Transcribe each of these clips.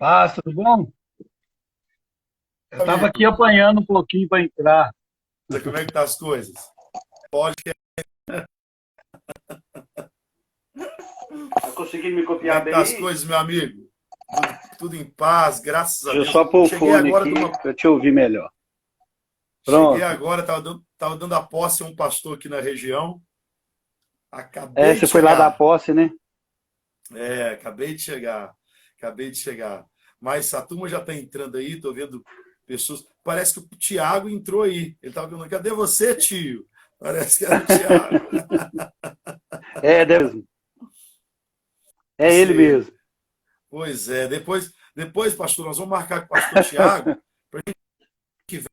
Paz, tudo bom? Eu estava aqui Amigo, apanhando um pouquinho para entrar. como é que tá as coisas? Pode, Tá conseguindo me como é copiar que tá bem as aí? coisas, meu amigo? Tudo em paz, graças a Deixa eu Deus. só pôr o Cheguei fone agora aqui de uma, para te ouvir melhor. cheguei Pronto. agora, tava dando a posse a um pastor aqui na região. É, Acabei de você foi lá dar chegar. posse, né? Acabei de chegar. Acabei de chegar. Mas a turma já está entrando aí, tô vendo pessoas. Parece que o Tiago entrou aí. Ele estava perguntando, cadê você, tio? Parece que era o Tiago. É, mesmo. É ele Sei. mesmo. Pois é. Depois, pastor, nós vamos marcar com o pastor Tiago que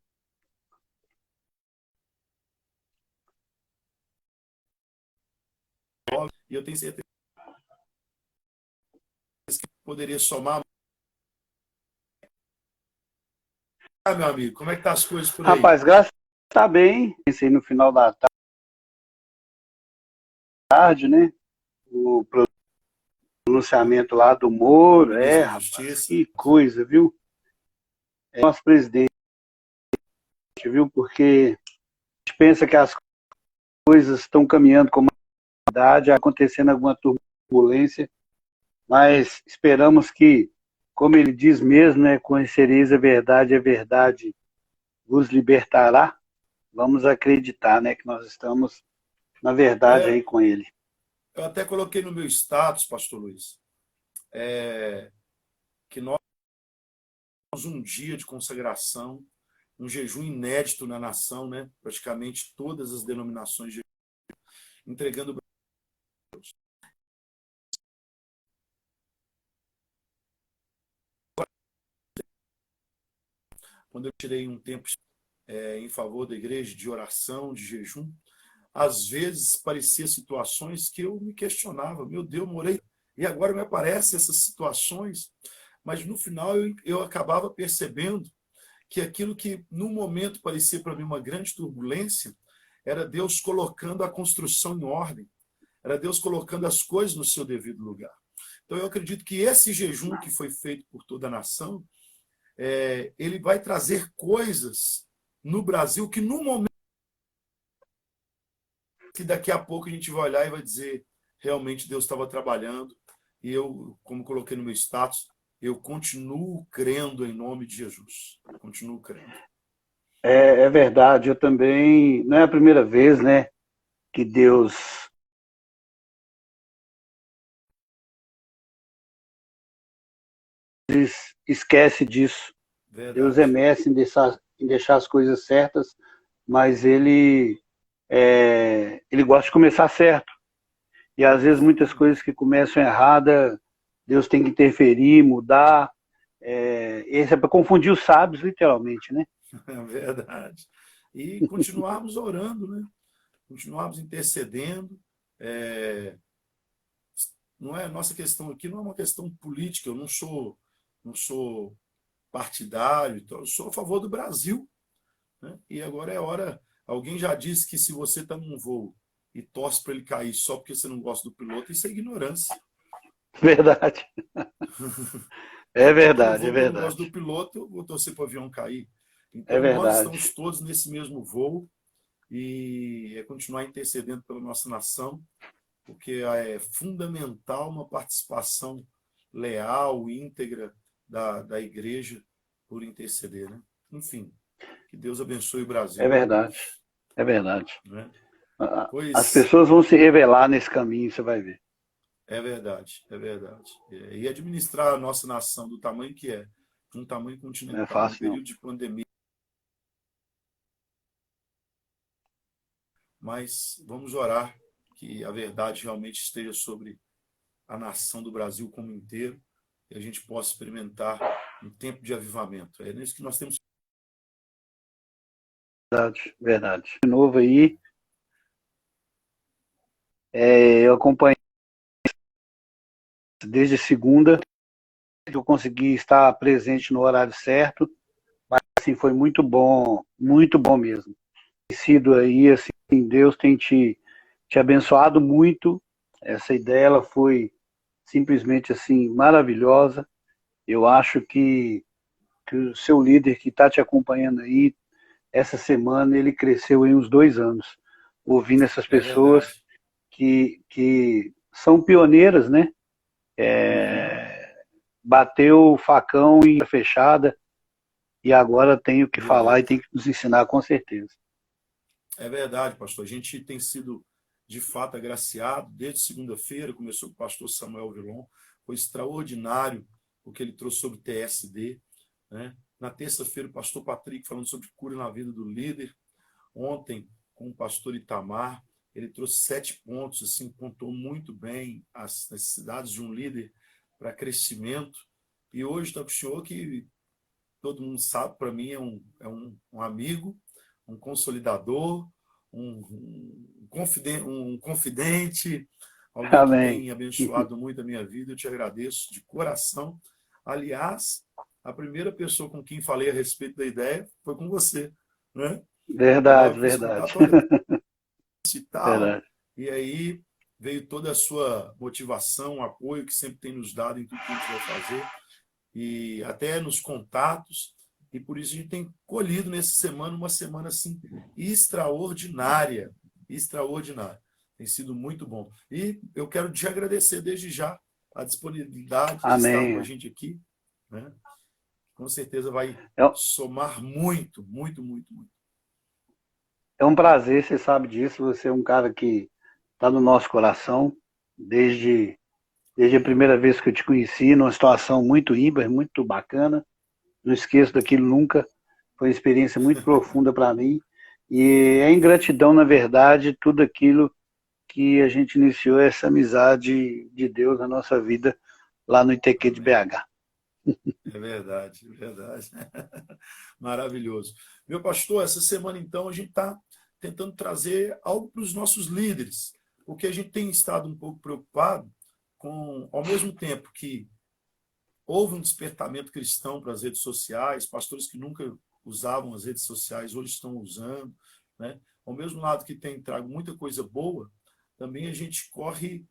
e eu tenho certeza que poderia somar. Ah, meu amigo, como é que tá as coisas por aí? Rapaz, graças a Deus tá bem. Pensei no final da tarde, né? O pronunciamento lá do Do Moro. É, ministro da rapaz, Justiça? que coisa, viu? É nosso presidente, viu? Porque a gente pensa que as coisas estão caminhando com idade, acontecendo alguma turbulência, mas esperamos que, como ele diz mesmo, né, conhecereis a verdade vos libertará. Vamos acreditar, né, que nós estamos na verdade É, aí com ele. eu até coloquei no meu status, pastor Luiz, que nós um dia de consagração, um jejum inédito na nação, né? Praticamente todas as denominações entregando. Quando eu tirei um tempo em favor da igreja de oração, de jejum, às vezes parecia situações que eu me questionava, meu Deus, morei e agora me aparecem essas situações, mas no final eu acabava percebendo que aquilo que no momento parecia para mim uma grande turbulência era Deus colocando a construção em ordem, era Deus colocando as coisas no seu devido lugar. Então eu acredito que esse jejum que foi feito por toda a nação, ele vai trazer coisas no Brasil que no momento que daqui a pouco a gente vai olhar e vai dizer realmente Deus estava trabalhando e eu, como coloquei no meu status, eu continuo crendo em nome de Jesus. Continuo crendo. É verdade, eu também, não é a primeira vez, né, que Deus esquece disso. Deus é Verdade. mestre em deixar as coisas certas, mas ele gosta de começar certo. E às vezes muitas coisas que começam erradas, Deus tem que interferir, mudar. Esse é para confundir os sábios, literalmente, né? É verdade. E continuarmos orando, né? Continuarmos intercedendo. É, não é nossa questão aqui, não é uma questão política. Eu não sou partidário, então eu sou a favor do Brasil, né? E agora é hora. Alguém já disse que se você está num voo e torce para ele cair só porque você não gosta do piloto, isso é ignorância. Verdade. É Só porque eu não verdade, é vou porque eu não gosto verdade. do piloto, eu vou torcer para o avião cair. É Então nós verdade. estamos todos nesse mesmo voo e é continuar intercedendo pela nossa nação, porque é fundamental uma participação leal, íntegra da igreja por interceder, né? Enfim, que Deus abençoe o É Brasil, verdade. É verdade. né? As Pois pessoas vão se revelar nesse caminho, você vai ver. é verdade, é verdade. E administrar a nossa nação do tamanho que é, um tamanho Não é continental, num fácil, não. período de pandemia, mas vamos orar que a verdade realmente esteja sobre a nação do Brasil como inteiro e a gente possa experimentar um tempo de avivamento. É nisso que nós temos. Verdade, verdade. De novo aí, eu acompanhei desde segunda, eu consegui estar presente no horário certo, mas assim, foi muito bom mesmo. Tem sido aí, assim, Deus tem te abençoado muito. Essa ideia ela foi simplesmente assim maravilhosa. Eu acho que o seu líder que está te acompanhando aí, essa semana ele cresceu em uns 2 anos, ouvindo essas É pessoas verdade. que são pioneiras, né? Uhum. Bateu o facão em fechada e agora tem o que falar e Beleza. tem que nos ensinar com certeza. É verdade, pastor. A gente tem sido, de fato, agraciado. Desde segunda-feira, começou com o pastor Samuel Vilon. Foi extraordinário o que ele trouxe sobre TSD. Né? Na terça-feira, o pastor Patrick falando sobre cura na vida do líder. Ontem, com o pastor Itamar, ele trouxe 7 pontos, assim, pontuou muito bem as necessidades de um líder para crescimento. E hoje está com o senhor que todo mundo sabe, para mim é um amigo, um consolidador, um confidente, alguém que Amém. tem abençoado muito a minha vida. Eu te agradeço de coração. Aliás, a primeira pessoa com quem falei a respeito da ideia foi com você, né? Eu Verdade, logo fui escutar verdade. toda e tal, Verdade. e aí veio toda a sua motivação, apoio que sempre tem nos dado em tudo que a gente vai fazer e até nos contatos, e por isso a gente tem colhido nessa semana, uma semana assim extraordinária, extraordinária. Tem sido muito bom. E eu quero te agradecer desde já a disponibilidade de estar com a Amém. gente aqui, né? Com certeza vai É, somar muito, muito, muito, muito. é um prazer, você sabe disso. Você é um cara que está no nosso coração desde a primeira vez que eu te conheci, numa situação muito ímpar, muito bacana. Não esqueço daquilo nunca. Foi uma experiência muito profunda para mim. E é ingratidão, na verdade, tudo aquilo que a gente iniciou, essa amizade de Deus na nossa vida lá no ITQ de Amém. BH. É verdade, é verdade. Maravilhoso. Meu pastor, essa semana então a gente está tentando trazer algo para os nossos líderes, porque a gente tem estado um pouco preocupado com, ao mesmo tempo que houve um despertamento cristão para as redes sociais, pastores que nunca usavam as redes sociais hoje estão usando, né? Ao mesmo lado que tem trago muita coisa boa, também a gente corre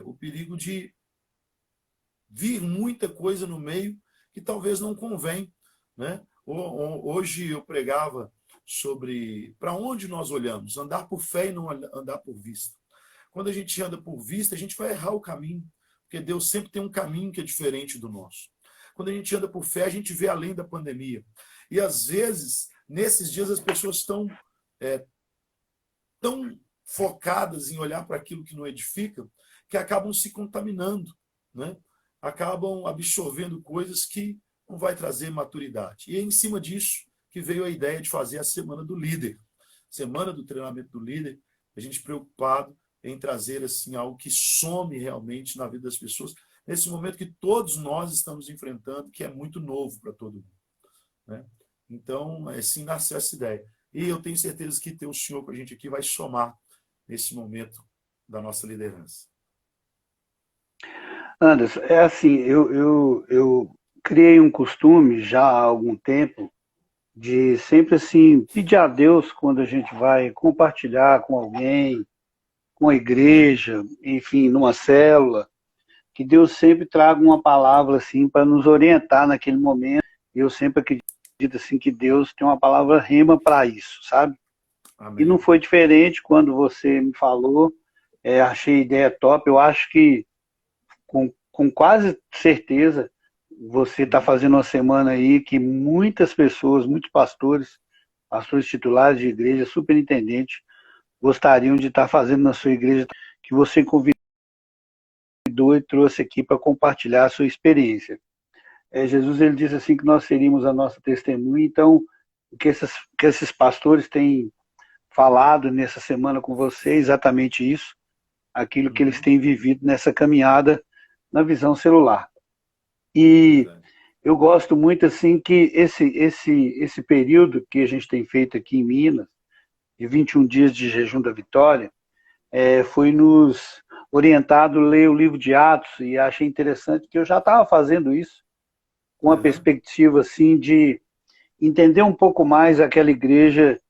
o perigo de vir muita coisa no meio que talvez não convém, né? Hoje eu pregava sobre para onde nós olhamos, andar por fé e não andar por vista. Quando a gente anda por vista, a gente vai errar o caminho, porque Deus sempre tem um caminho que é diferente do nosso. Quando a gente anda por fé, a gente vê além da pandemia. E às vezes, nesses dias, as pessoas estão tão focadas em olhar para aquilo que não edifica, que acabam se contaminando, né? Acabam absorvendo coisas que não vai trazer maturidade. E é em cima disso que veio a ideia de fazer a Semana do Líder. Semana do Treinamento do Líder, a gente preocupado em trazer assim algo que some realmente na vida das pessoas, nesse momento que todos nós estamos enfrentando, que é muito novo para todo mundo, né? Então, assim nasceu essa ideia. E eu tenho certeza que ter o senhor com a gente aqui vai somar nesse momento da nossa liderança. Anderson, é assim, eu criei um costume já há algum tempo de sempre assim pedir a Deus quando a gente vai compartilhar com alguém, com a igreja, enfim, numa célula, que Deus sempre traga uma palavra assim para nos orientar naquele momento. Eu sempre acredito assim que Deus tem uma palavra rema para isso, sabe? E não Amém. foi diferente quando você me falou. Achei a ideia top. Eu acho que com quase certeza você está Uhum. fazendo uma semana aí que muitas pessoas, muitos pastores, pastores titulares de igreja, superintendentes, gostariam de estar fazendo na sua igreja, que você convidou e trouxe aqui para compartilhar a sua experiência. Jesus ele disse assim que nós seríamos a nossa testemunha, então o que esses pastores têm falado nessa semana com você é exatamente isso, aquilo que eles Uhum. têm vivido nessa caminhada na visão celular. E Verdade. eu gosto muito assim que esse período que a gente tem feito aqui em Minas, de 21 dias de jejum da vitória, foi nos orientado a ler o livro de Atos e achei interessante que eu já estava fazendo isso com a Uhum. perspectiva assim de entender um pouco mais aquela igreja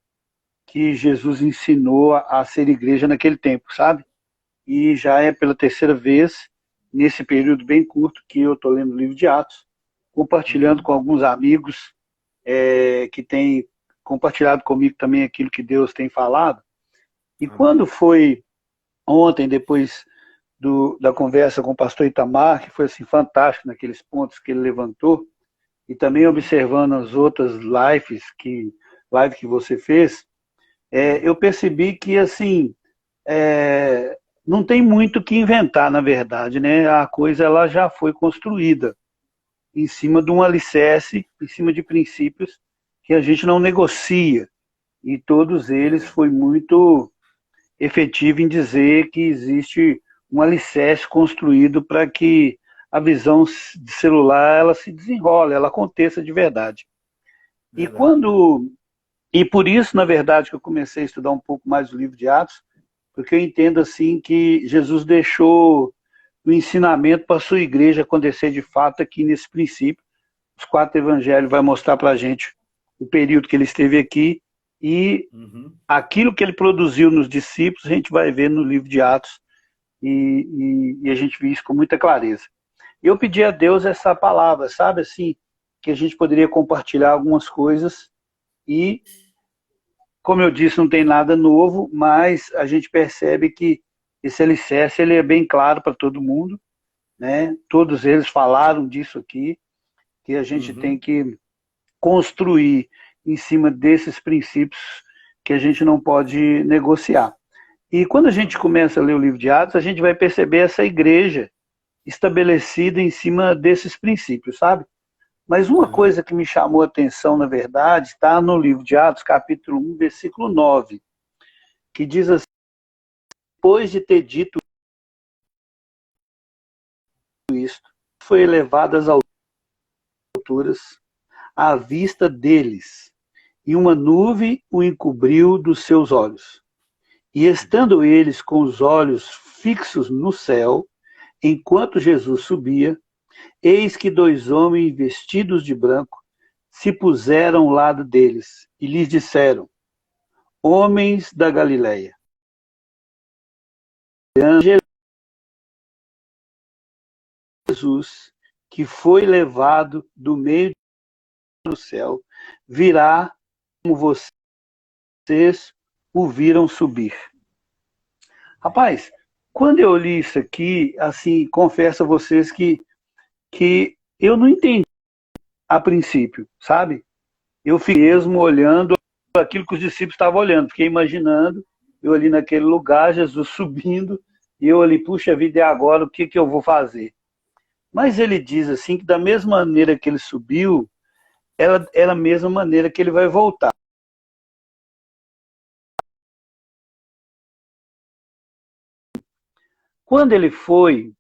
que Jesus ensinou a ser igreja naquele tempo, sabe? E já é pela terceira vez nesse período bem curto que eu estou lendo o livro de Atos, compartilhando com alguns amigos que têm compartilhado comigo também aquilo que Deus tem falado. E quando foi ontem, depois da conversa com o pastor Itamar, que foi assim, fantástico naqueles pontos que ele levantou, e também observando as outras live que você fez, eu percebi que assim não tem muito o que inventar, na verdade, né? A coisa ela já foi construída em cima de um alicerce, em cima de princípios que a gente não negocia. E todos eles foi muito efetivo em dizer que existe um alicerce construído para que a visão de celular ela se desenrole, ela aconteça de verdade. E por isso, na verdade, que eu comecei a estudar um pouco mais o livro de Atos, porque eu entendo assim que Jesus deixou o ensinamento para a sua igreja acontecer de fato aqui nesse princípio. Os 4 evangelhos vai mostrar para a gente o período que ele esteve aqui e aquilo que ele produziu nos discípulos a gente vai ver no livro de Atos e a gente vê isso com muita clareza. E eu pedi a Deus essa palavra, sabe assim, que a gente poderia compartilhar algumas coisas e, como eu disse, não tem nada novo, mas a gente percebe que esse alicerce ele é bem claro para todo mundo, né? Todos eles falaram disso aqui, que a gente tem que construir em cima desses princípios que a gente não pode negociar. E quando a gente começa a ler o livro de Atos, a gente vai perceber essa igreja estabelecida em cima desses princípios, sabe? Mas uma coisa que me chamou a atenção, na verdade, está no livro de Atos, capítulo 1, versículo 9, que diz assim: depois de ter dito isto, foi elevado às alturas à vista deles, e uma nuvem o encobriu dos seus olhos. E estando eles com os olhos fixos no céu, enquanto Jesus subia, eis que 2 homens vestidos de branco se puseram ao lado deles e lhes disseram: homens da Galileia, Jesus, que foi levado do meio do céu, virá como vocês o viram subir. Rapaz, quando eu li isso aqui, assim, confesso a vocês que eu não entendi a princípio, sabe? Eu fiquei mesmo olhando aquilo que os discípulos estavam olhando, fiquei imaginando, eu ali naquele lugar, Jesus subindo, e eu ali, puxa vida, e agora o que eu vou fazer? Mas ele diz assim, que da mesma maneira que ele subiu, é a mesma maneira que ele vai voltar. Quando ele foi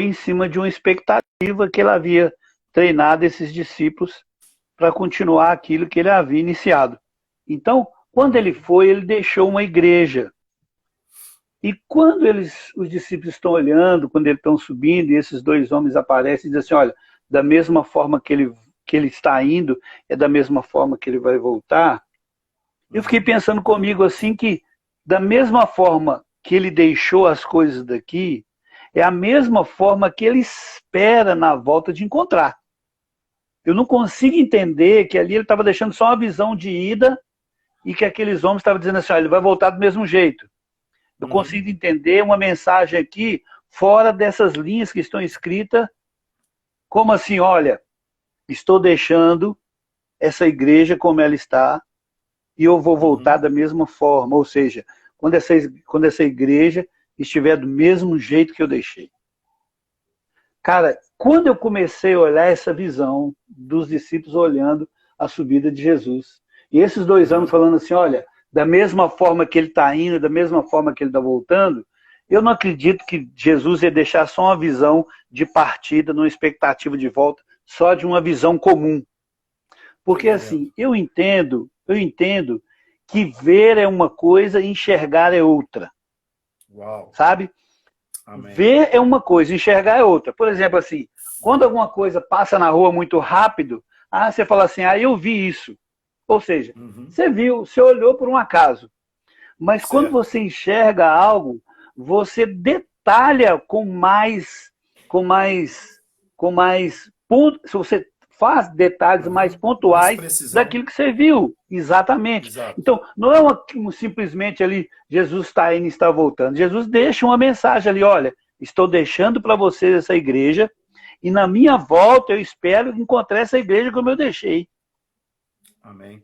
em cima de uma expectativa que ele havia treinado esses discípulos para continuar aquilo que ele havia iniciado. Então, quando ele foi, ele deixou uma igreja. E quando os discípulos estão olhando, quando eles estão subindo, e esses 2 homens aparecem e dizem assim: olha, da mesma forma que ele está indo, é da mesma forma que ele vai voltar. Eu fiquei pensando comigo assim que, da mesma forma que ele deixou as coisas daqui, é a mesma forma que ele espera na volta de encontrar. Eu não consigo entender que ali ele estava deixando só uma visão de ida e que aqueles homens estavam dizendo assim: olha, ele vai voltar do mesmo jeito. Eu consigo entender uma mensagem aqui fora dessas linhas que estão escritas, como assim: olha, estou deixando essa igreja como ela está e eu vou voltar da mesma forma. Ou seja, quando essa igreja estiver do mesmo jeito que eu deixei. Cara, quando eu comecei a olhar essa visão dos discípulos olhando a subida de Jesus, e esses 2 homens falando assim: olha, da mesma forma que ele está indo, da mesma forma que ele está voltando, eu não acredito que Jesus ia deixar só uma visão de partida, numa expectativa de volta, só de uma visão comum. Porque assim, eu entendo que ver é uma coisa e enxergar é outra. Uau. Sabe? Amém. Ver é uma coisa, enxergar é outra. Por exemplo, assim, quando alguma coisa passa na rua muito rápido, você fala assim: eu vi isso. Ou seja, você viu, você olhou por um acaso. Mas certo. Quando você enxerga algo, você detalha com mais pontos, se você faz detalhes mais pontuais daquilo que você viu. Exatamente. Exato. Então, não é simplesmente ali, Jesus está indo e está voltando. Jesus deixa uma mensagem ali, olha, estou deixando para vocês essa igreja, e na minha volta eu espero encontrar essa igreja como eu deixei. Amém.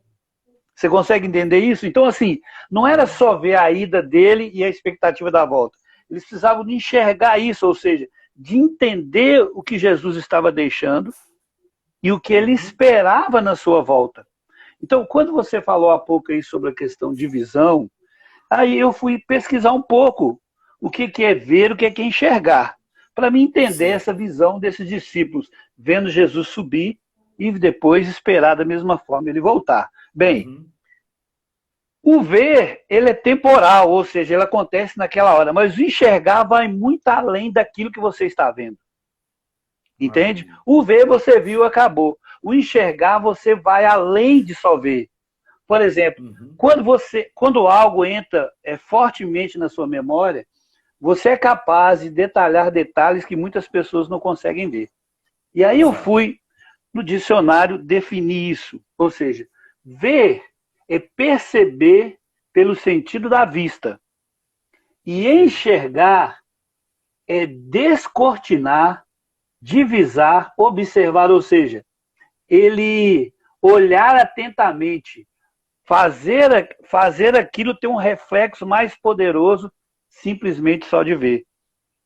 Você consegue entender isso? Então, assim, não era só ver a ida dele e a expectativa da volta. Eles precisavam de enxergar isso, ou seja, de entender o que Jesus estava deixando e o que ele esperava na sua volta. Então, quando você falou há pouco aí sobre a questão de visão, aí eu fui pesquisar um pouco o que é ver, o que é enxergar, para me entender essa visão desses discípulos, vendo Jesus subir e depois esperar da mesma forma ele voltar. Bem, o ver, ele é temporal, ou seja, ele acontece naquela hora, mas o enxergar vai muito além daquilo que você está vendo. Entende? O ver você viu, acabou. O enxergar você vai além de só ver. Por exemplo, quando algo entra fortemente na sua memória, você é capaz de detalhar detalhes que muitas pessoas não conseguem ver. E aí eu fui no dicionário definir isso. Ou seja, ver é perceber pelo sentido da vista. E enxergar é descortinar, divisar, observar, ou seja, ele olhar atentamente, fazer aquilo ter um reflexo mais poderoso, simplesmente só de ver.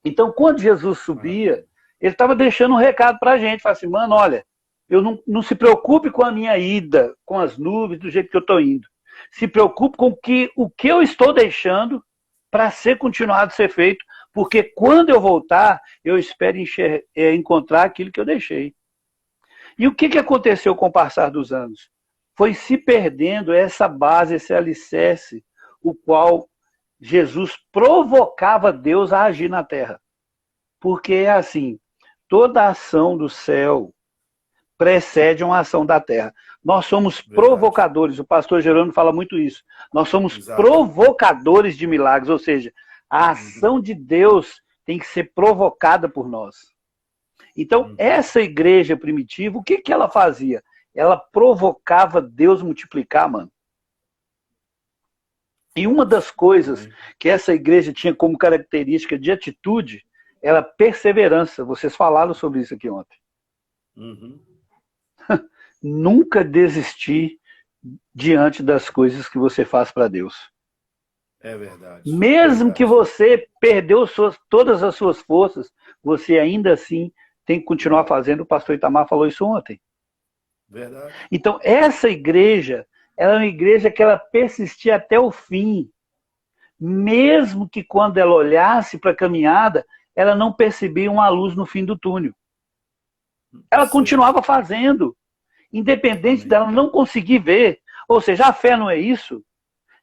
Então, quando Jesus subia, ele estava deixando um recado para a gente, falando assim, mano, olha, eu não se preocupe com a minha ida, com as nuvens, do jeito que eu estou indo. Se preocupe com o que eu estou deixando para ser continuado a ser feito, porque quando eu voltar, eu espero encontrar aquilo que eu deixei. E o que aconteceu com o passar dos anos? Foi se perdendo essa base, esse alicerce, o qual Jesus provocava Deus a agir na terra. Porque é assim, toda ação do céu precede uma ação da terra. Nós somos provocadores, o pastor Jerônimo fala muito isso. Nós somos provocadores de milagres, ou seja, a ação de Deus tem que ser provocada por nós. Então, essa igreja primitiva, o que ela fazia? Ela provocava Deus multiplicar, mano. E uma das coisas que essa igreja tinha como característica de atitude era a perseverança. Vocês falaram sobre isso aqui ontem. Nunca desistir diante das coisas que você faz para Deus. É verdade. Mesmo que você perdeu todas as suas forças, você ainda assim tem que continuar fazendo. O pastor Itamar falou isso ontem. Verdade. Então, essa igreja, ela é uma igreja que ela persistia até o fim. Mesmo que quando ela olhasse para a caminhada, ela não percebia uma luz no fim do túnel. Ela continuava fazendo, independente dela não conseguir ver. Ou seja, a fé não é isso?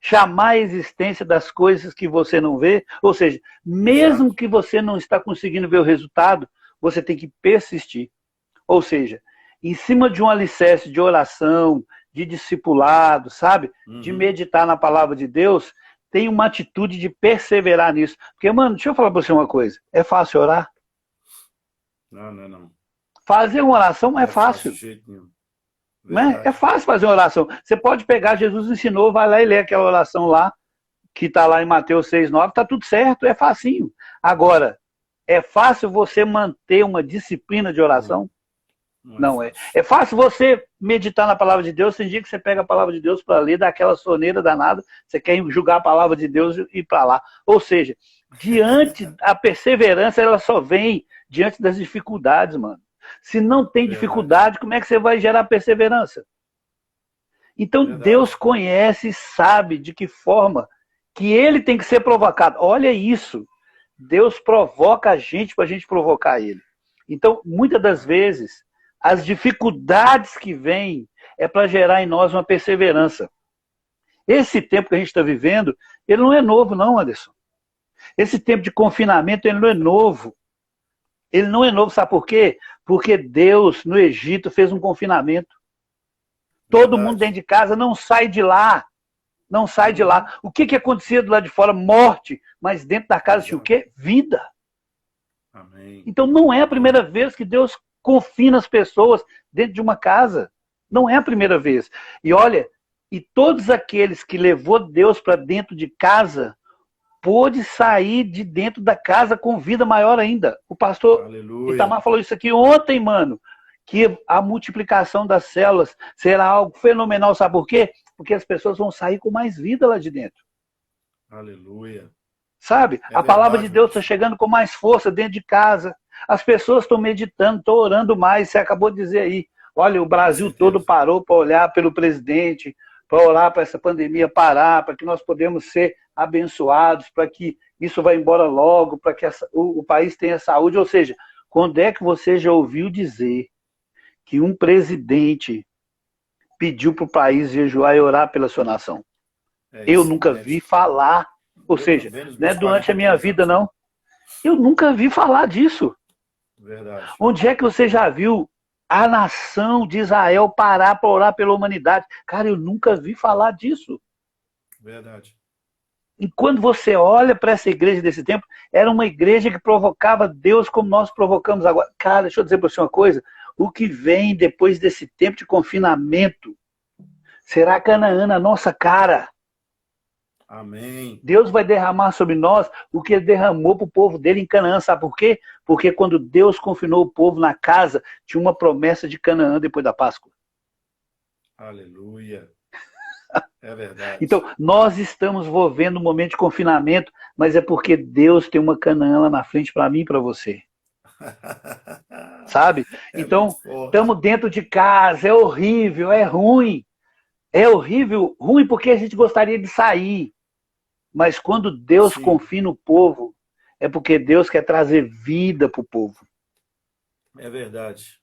Chamar a existência das coisas que você não vê. Ou seja, mesmo que você não está conseguindo ver o resultado, você tem que persistir. Ou seja, em cima de um alicerce de oração, de discipulado, sabe? De meditar na palavra de Deus, tem uma atitude de perseverar nisso. Porque, mano, deixa eu falar para você uma coisa. É fácil orar? Não. Fazer uma oração não é fácil. De jeito nenhum. É fácil fazer uma oração. Você pode pegar, Jesus ensinou, vai lá e lê aquela oração lá, que está lá em Mateus 6,9, está tudo certo, é facinho. Agora, é fácil você manter uma disciplina de oração? Não é. É fácil você meditar na palavra de Deus, tem dia que você pega a palavra de Deus para ler, dá aquela soneira danada, você quer julgar a palavra de Deus e ir para lá. Ou seja, a perseverança, ela só vem diante das dificuldades, mano. Se não tem dificuldade, como é que você vai gerar perseverança? Então, Deus conhece e sabe de que forma que ele tem que ser provocado. Olha isso. Deus provoca a gente para a gente provocar ele. Então, muitas das vezes, as dificuldades que vêm é para gerar em nós uma perseverança. Esse tempo que a gente está vivendo, ele não é novo, não, Anderson. Esse tempo de confinamento, ele não é novo. Ele não é novo, sabe por quê? Porque Deus, no Egito, fez um confinamento. Todo mundo dentro de casa não sai de lá. Não sai de lá. O que acontecia do lado de fora? Morte. Mas dentro da casa tinha o quê? Vida. Amém. Então não é a primeira vez que Deus confina as pessoas dentro de uma casa. Não é a primeira vez. E olha, e todos aqueles que levou Deus para dentro de casa, pôde sair de dentro da casa com vida maior ainda. O pastor Aleluia. Itamar falou isso aqui ontem, mano, que a multiplicação das células será algo fenomenal. Sabe por quê? Porque as pessoas vão sair com mais vida lá de dentro. Aleluia. Sabe? É A palavra de verdade, Deus está pastor. chegando com mais força dentro de casa. As pessoas estão meditando, estão orando mais. Você acabou de dizer aí. Olha, o Com Brasil todo certeza. parou para olhar pelo presidente, para orar para essa pandemia parar, para que nós podemos ser abençoados, para que isso vá embora logo, para que o país tenha saúde. Ou seja, quando é que você já ouviu dizer que um presidente pediu para o país jejuar e orar pela sua nação? Eu Isso é nunca vi inédito. falar. Ou Eu seja, também, nos não é meus durante a minha 43 vida, anos, não. não. Eu nunca vi falar disso. Verdade. Onde é que você já viu a nação de Israel parar para orar pela humanidade? Cara, eu nunca vi falar disso. Verdade. E quando você olha para essa igreja desse tempo, era uma igreja que provocava Deus como nós provocamos agora. Cara, deixa eu dizer para você uma coisa. O que vem depois desse tempo de confinamento será Canaã na nossa cara. Amém. Deus vai derramar sobre nós o que ele derramou para o povo dele em Canaã. Sabe por quê? Porque quando Deus confinou o povo na casa, tinha uma promessa de Canaã depois da Páscoa. Aleluia. É verdade. Então, nós estamos vivendo um momento de confinamento, mas é porque Deus tem uma Canaã lá na frente para mim e para você. Sabe? É muito Então, forte. estamos dentro de casa, é horrível, é ruim. É horrível, ruim porque a gente gostaria de sair. Mas quando Deus Sim, confina o povo, é porque Deus quer trazer vida para o povo. é verdade.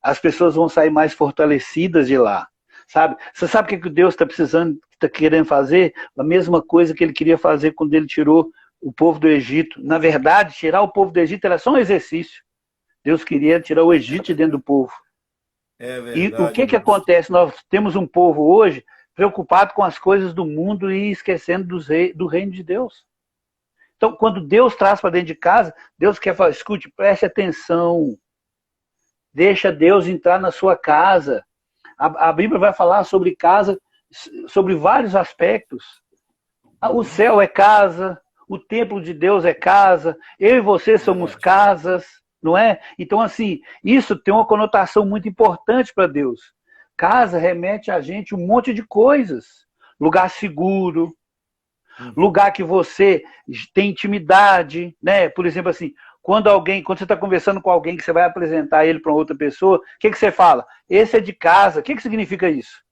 As pessoas vão sair mais fortalecidas de lá. Sabe? Você sabe o que Deus está precisando, está querendo fazer? A mesma coisa que ele queria fazer quando ele tirou o povo do Egito. Na verdade, tirar o povo do Egito era só um exercício. Deus queria tirar o Egito de dentro do povo. É E o verdade que mesmo. acontece? Nós temos um povo hoje preocupado com as coisas do mundo e esquecendo do reino de Deus. Então, quando Deus traz para dentro de casa, Deus quer falar, escute, preste atenção, deixa Deus entrar na sua casa. A Bíblia vai falar sobre casa, sobre vários aspectos. O Uhum. céu é casa, o templo de Deus é casa, eu e você somos Verdade. casas, não é? Então, assim, isso tem uma conotação muito importante para Deus. Casa remete a gente um monte de coisas. Lugar seguro, Uhum. lugar que você tem intimidade, né? Por exemplo, assim, quando você está conversando com alguém que você vai apresentar ele para outra pessoa, o que você fala? Esse é de casa. O que significa isso?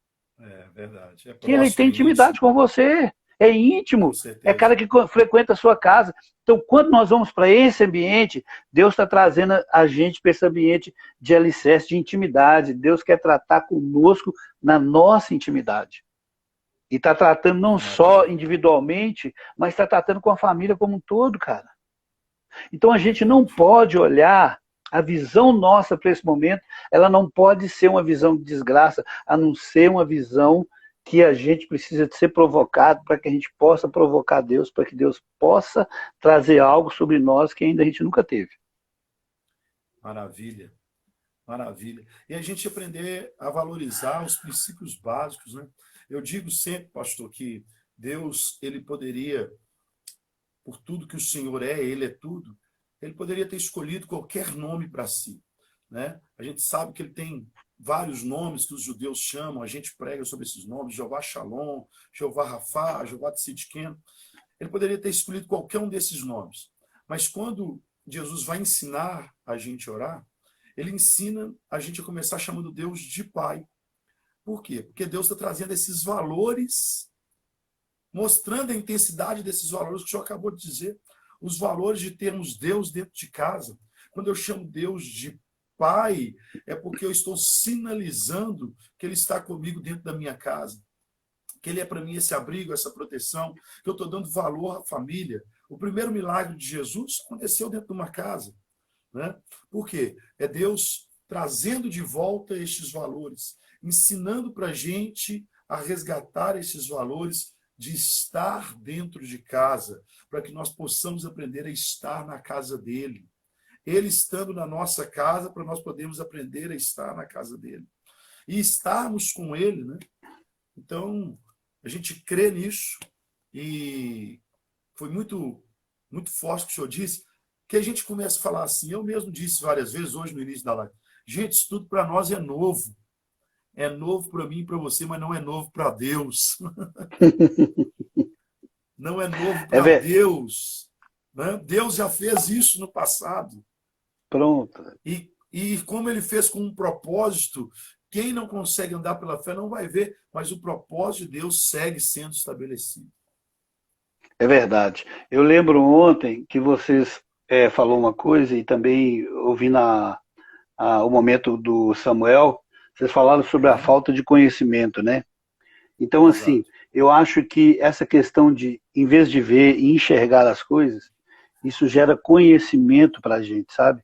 É verdade. É Que ele próximo, tem é intimidade íntimo. com você, é Com íntimo, é certeza. cara que frequenta a sua casa. Então, quando nós vamos para esse ambiente, Deus está trazendo a gente para esse ambiente de alicerce, de intimidade. Deus quer tratar conosco na nossa intimidade. E está tratando não só Maravilha. individualmente, mas está tratando com a família como um todo, cara. Então a gente não Verdade. pode olhar a visão nossa para esse momento, ela não pode ser uma visão de desgraça, a não ser uma visão que a gente precisa de ser provocado para que a gente possa provocar Deus, para que Deus possa trazer algo sobre nós que ainda a gente nunca teve. Maravilha. Maravilha. E a gente aprender a valorizar os princípios básicos, né? Eu digo sempre, pastor, que Deus, ele poderia, por tudo que o Senhor é, ele é tudo, ele poderia ter escolhido qualquer nome para si, né? A gente sabe que ele tem vários nomes que os judeus chamam, a gente prega sobre esses nomes, Jeová Shalom, Jeová Rafá, Jeová Tzidkenu. Ele poderia ter escolhido qualquer um desses nomes. Mas quando Jesus vai ensinar a gente a orar, ele ensina a gente a começar chamando Deus de Pai. Por quê? Porque Deus está trazendo esses valores, mostrando a intensidade desses valores que o senhor acabou de dizer. Os valores de termos Deus dentro de casa. Quando eu chamo Deus de Pai, é porque eu estou sinalizando que Ele está comigo dentro da minha casa, que ele é para mim esse abrigo, essa proteção, que eu estou dando valor à família. O primeiro milagre de Jesus aconteceu dentro de uma casa, né? Por quê? É Deus trazendo de volta estes valores, ensinando para a gente a resgatar esses valores de estar dentro de casa, para que nós possamos aprender a estar na casa dele. Ele estando na nossa casa, para nós podermos aprender a estar na casa dele. E estarmos com ele, né? Então, a gente crê nisso, e foi muito, muito forte o que o senhor disse, que a gente começa a falar assim, eu mesmo disse várias vezes hoje no início da live, gente, isso tudo para nós é novo. É novo para mim e para você, mas não é novo para Deus. Não é novo É para ver... Deus. Né? Deus já fez isso no passado. Pronto. E como ele fez com um propósito, quem não consegue andar pela fé não vai ver, mas o propósito de Deus segue sendo estabelecido. É verdade. Eu lembro ontem que vocês falou uma coisa e também ouvi o momento do Samuel, vocês falaram sobre a falta de conhecimento, né? Então, assim, Exato. eu acho que essa questão de, em vez de ver e enxergar as coisas, isso gera conhecimento para a gente, sabe?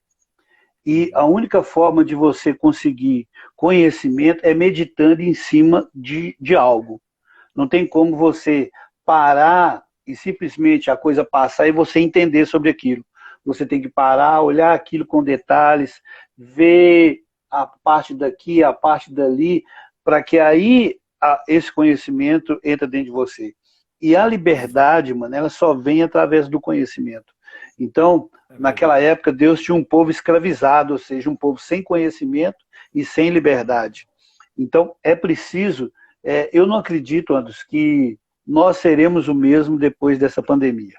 E a única forma de você conseguir conhecimento é meditando em cima de algo. Não tem como você parar e simplesmente a coisa passar e você entender sobre aquilo. Você tem que parar, olhar aquilo com detalhes, ver a parte daqui, a parte dali, para que aí esse conhecimento entre dentro de você. E a liberdade, mano, ela só vem através do conhecimento. Então, naquela época, Deus tinha um povo escravizado, ou seja, um povo sem conhecimento e sem liberdade. Então, é preciso... eu não acredito, Anderson, que nós seremos o mesmo depois dessa pandemia.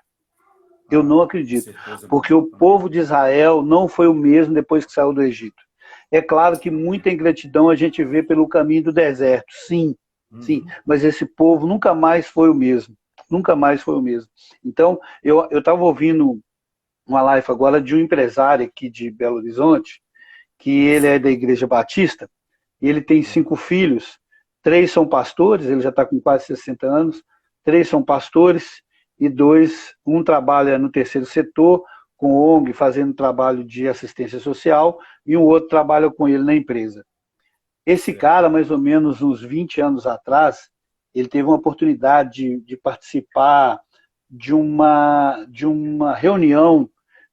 Eu não acredito, porque o povo de Israel não foi o mesmo depois que saiu do Egito. É claro que muita ingratidão a gente vê pelo caminho do deserto, sim, sim, mas esse povo nunca mais foi o mesmo, nunca mais foi o mesmo. Então, eu estava ouvindo uma live agora de um empresário aqui de Belo Horizonte, que ele é da Igreja Batista, e ele tem 5 filhos, 3 são pastores, ele já está com quase 60 anos, 3 são pastores, e 2, um trabalha no terceiro setor, com ONG, fazendo trabalho de assistência social, e o outro trabalha com ele na empresa. Esse cara, mais ou menos uns 20 anos atrás, ele teve uma oportunidade de participar de uma reunião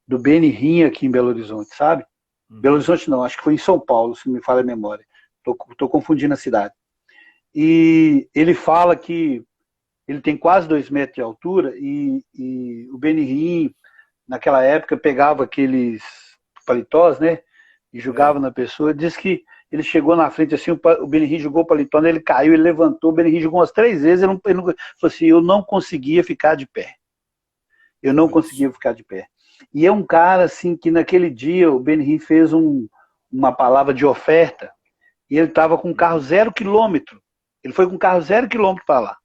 do Benihim aqui em Belo Horizonte, sabe? Belo Horizonte não, acho que foi em São Paulo, se me falha a memória. Estou confundindo a cidade. E ele fala que ele tem quase 2 metros de altura e o Benihim, naquela época, pegava aqueles paletós, né? E jogava na pessoa. Diz que ele chegou na frente assim, o Benihim jogou o paletó, ele caiu, ele levantou, o Benihim jogou umas 3 vezes, ele falou assim, eu não conseguia ficar de pé. Eu não conseguia ficar de pé. E é um cara assim que naquele dia o Benihim fez uma palavra de oferta e ele estava com um carro 0 quilômetro. Ele foi com um carro 0 quilômetro para lá.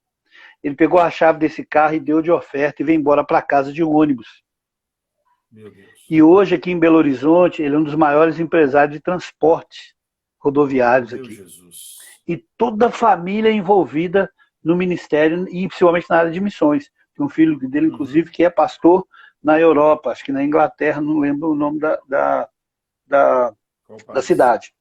Ele pegou a chave desse carro e deu de oferta e veio embora para casa de ônibus. Meu Deus. E hoje aqui em Belo Horizonte ele é um dos maiores empresários de transporte rodoviários aqui. Jesus. E toda a família envolvida no ministério e principalmente na área de missões. Tem um filho dele, inclusive, que é pastor na Europa, acho que na Inglaterra, não lembro o nome da cidade.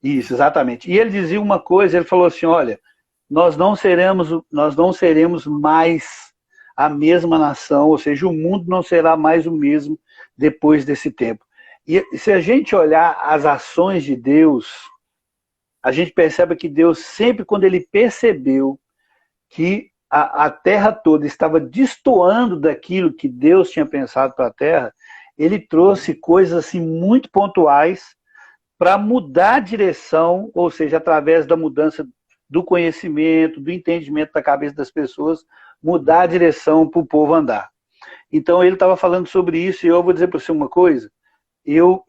Isso, exatamente. E ele dizia uma coisa, ele falou assim, olha, nós não seremos mais a mesma nação, ou seja, o mundo não será mais o mesmo depois desse tempo. E se a gente olhar as ações de Deus, a gente percebe que Deus sempre, quando ele percebeu que a terra toda estava destoando daquilo que Deus tinha pensado para a terra, ele trouxe coisas assim muito pontuais para mudar a direção, ou seja, através da mudança do conhecimento, do entendimento da cabeça das pessoas, mudar a direção para o povo andar. Então ele estava falando sobre isso, e eu vou dizer para você uma coisa, eu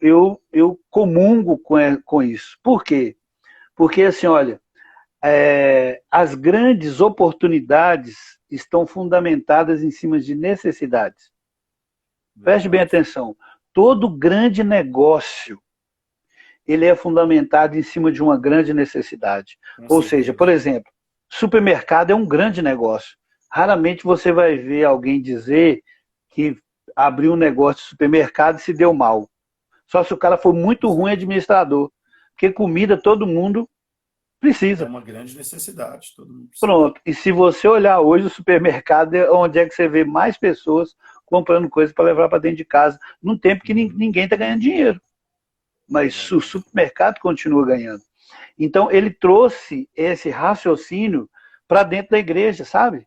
comungo com isso. Por quê? Porque assim, olha, as grandes oportunidades estão fundamentadas em cima de necessidades. Preste bem atenção, todo grande negócio ele é fundamentado em cima de uma grande necessidade. Ou seja, por exemplo, supermercado é um grande negócio. Raramente você vai ver alguém dizer que abriu um negócio de supermercado e se deu mal. Só se o cara for muito ruim administrador. Porque comida todo mundo precisa. É uma grande necessidade. Todo mundo precisa. Pronto. E se você olhar hoje o supermercado, onde é que você vê mais pessoas comprando coisas para levar para dentro de casa, num tempo que ninguém está ganhando dinheiro. Mas o supermercado continua ganhando. Então, ele trouxe esse raciocínio para dentro da igreja, sabe?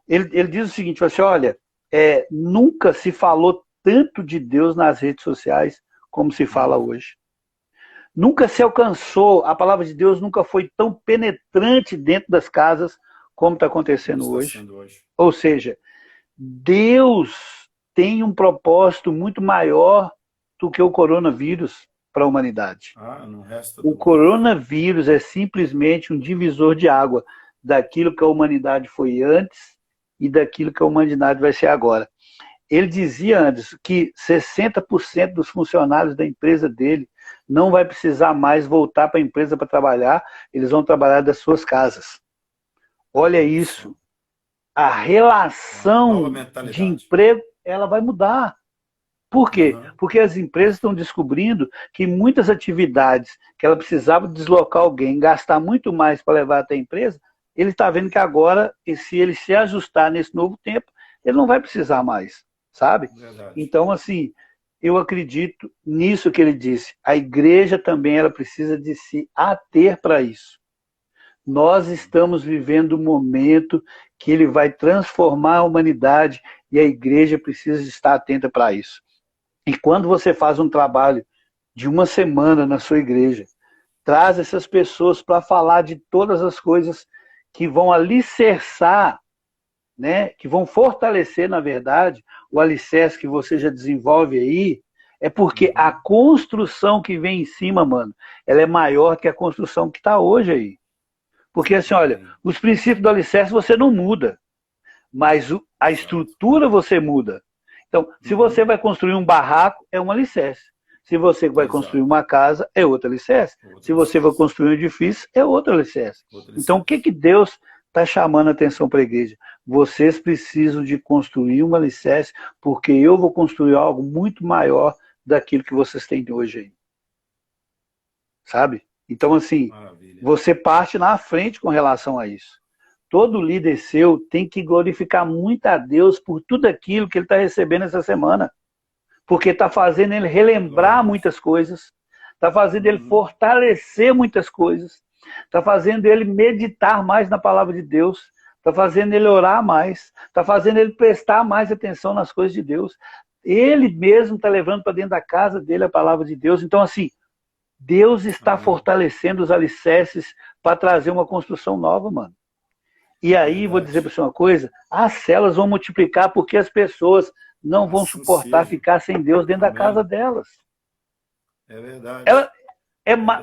Ele diz o seguinte, assim, olha, nunca se falou tanto de Deus nas redes sociais como se fala hoje. Nunca se alcançou, a palavra de Deus nunca foi tão penetrante dentro das casas como está acontecendo hoje. Ou seja, Deus tem um propósito muito maior do que o coronavírus para a humanidade. O coronavírus é simplesmente um divisor de água daquilo que a humanidade foi antes e daquilo que a humanidade vai ser agora. Ele dizia antes que 60% dos funcionários da empresa dele não vai precisar mais voltar para a empresa para trabalhar, eles vão trabalhar das suas casas. Olha isso. A relação de emprego, ela vai mudar. Por quê? Porque as empresas estão descobrindo que muitas atividades que ela precisava deslocar alguém, gastar muito mais para levar até a empresa, ele está vendo que agora, se ele se ajustar nesse novo tempo, ele não vai precisar mais, sabe? Verdade. Então, assim, eu acredito nisso que ele disse. A igreja também ela precisa de se ater para isso. Nós estamos vivendo um momento que ele vai transformar a humanidade e a igreja precisa estar atenta para isso. E quando você faz um trabalho de uma semana na sua igreja, traz essas pessoas para falar de todas as coisas que vão alicerçar, né, que vão fortalecer, na verdade, o alicerce que você já desenvolve aí, é porque a construção que vem em cima, mano, ela é maior que a construção que está hoje aí. Porque assim, olha, os princípios do alicerce você não muda, mas a estrutura você muda. Então, se você vai construir um barraco, é um alicerce. Se você vai construir uma casa, é outro alicerce. Se você vai construir um edifício, é outro alicerce. Então, o que Deus está chamando a atenção para a igreja? Vocês precisam de construir um alicerce, porque eu vou construir algo muito maior daquilo que vocês têm hoje aí. Sabe? Então, assim, você parte na frente com relação a isso. Todo líder seu tem que glorificar muito a Deus por tudo aquilo que ele está recebendo essa semana. Porque está fazendo ele relembrar muitas coisas, está fazendo ele fortalecer muitas coisas, está fazendo ele meditar mais na palavra de Deus, está fazendo ele orar mais, está fazendo ele prestar mais atenção nas coisas de Deus. Ele mesmo está levando para dentro da casa dele a palavra de Deus. Então, assim, Deus está fortalecendo os alicerces para trazer uma construção nova, mano. E aí, vou dizer para você uma coisa, as células vão multiplicar porque as pessoas não vão suportar ficar sem Deus dentro da casa delas. É verdade.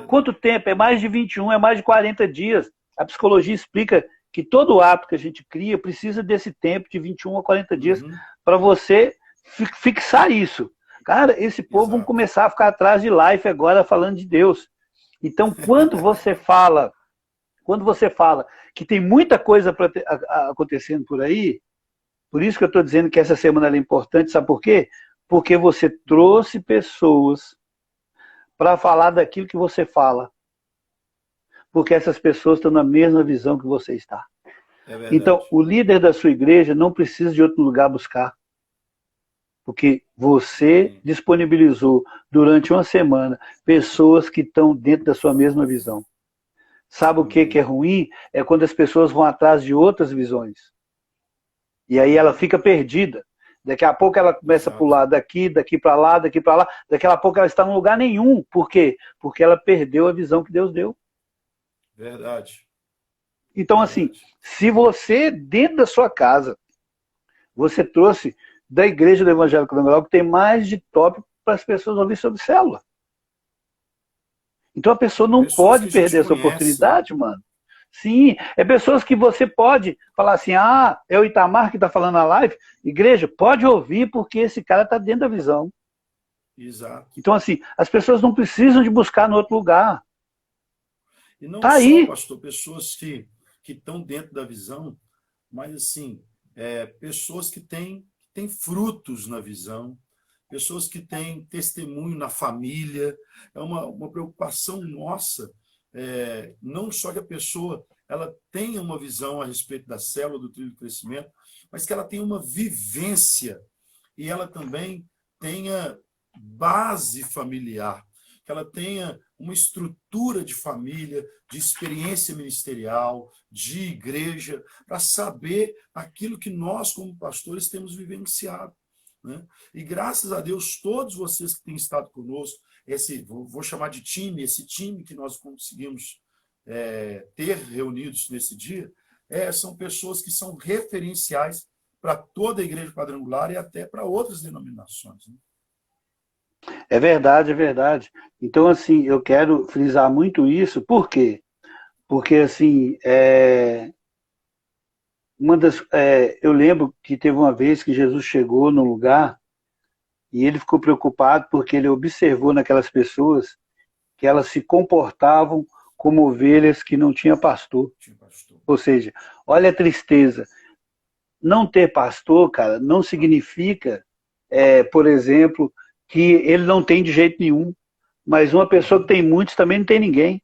Quanto tempo? É mais de 21, é mais de 40 dias. A psicologia explica que todo hábito que a gente cria precisa desse tempo de 21 a 40 dias para você fixar isso. Cara, esse povo vão começar a ficar atrás de life agora falando de Deus. Então, quando você fala que tem muita coisa acontecendo por aí, por isso que eu estou dizendo que essa semana é importante, sabe por quê? Porque você trouxe pessoas para falar daquilo que você fala. Porque essas pessoas estão na mesma visão que você está. Então, o líder da sua igreja não precisa de outro lugar buscar. Porque você disponibilizou durante uma semana pessoas que estão dentro da sua mesma visão. Sabe o que é ruim? É quando as pessoas vão atrás de outras visões. E aí ela fica perdida. Daqui a pouco ela começa a pular daqui para lá, daqui para lá. Daqui a pouco ela está em lugar nenhum. Por quê? Porque ela perdeu a visão que Deus deu. Verdade. Então, assim, se você, dentro da sua casa, você trouxe da Igreja do Evangelho Congregacional que tem mais de tópico para as pessoas ouvirem sobre célula. Então a pessoa não pode perder essa oportunidade, mano. Sim, é pessoas que você pode falar assim, é o Itamar que está falando na live, igreja, pode ouvir porque esse cara está dentro da visão. Exato. Então assim, as pessoas não precisam de buscar no outro lugar. E não tá só, aí. Pastor, pessoas que estão dentro da visão, mas assim, pessoas que têm frutos na visão, pessoas que têm testemunho na família. É uma preocupação nossa, não só que a pessoa ela tenha uma visão a respeito da célula, do trilho de crescimento, mas que ela tenha uma vivência e ela também tenha base familiar, que ela tenha uma estrutura de família, de experiência ministerial, de igreja, para saber aquilo que nós, como pastores, temos vivenciado, né? E graças a Deus, todos vocês que têm estado conosco, vou chamar de time, esse time que nós conseguimos ter reunidos nesse dia, são pessoas que são referenciais para toda a igreja quadrangular e até para outras denominações, né? É verdade, é verdade. Então, assim, eu quero frisar muito isso. Por quê? Porque, assim, eu lembro que teve uma vez que Jesus chegou num lugar e ele ficou preocupado porque ele observou naquelas pessoas que elas se comportavam como ovelhas que não tinha pastor. Ou seja, olha a tristeza. Não ter pastor, cara, não significa, por exemplo, que ele não tem de jeito nenhum. Mas uma pessoa que tem muitos também não tem ninguém.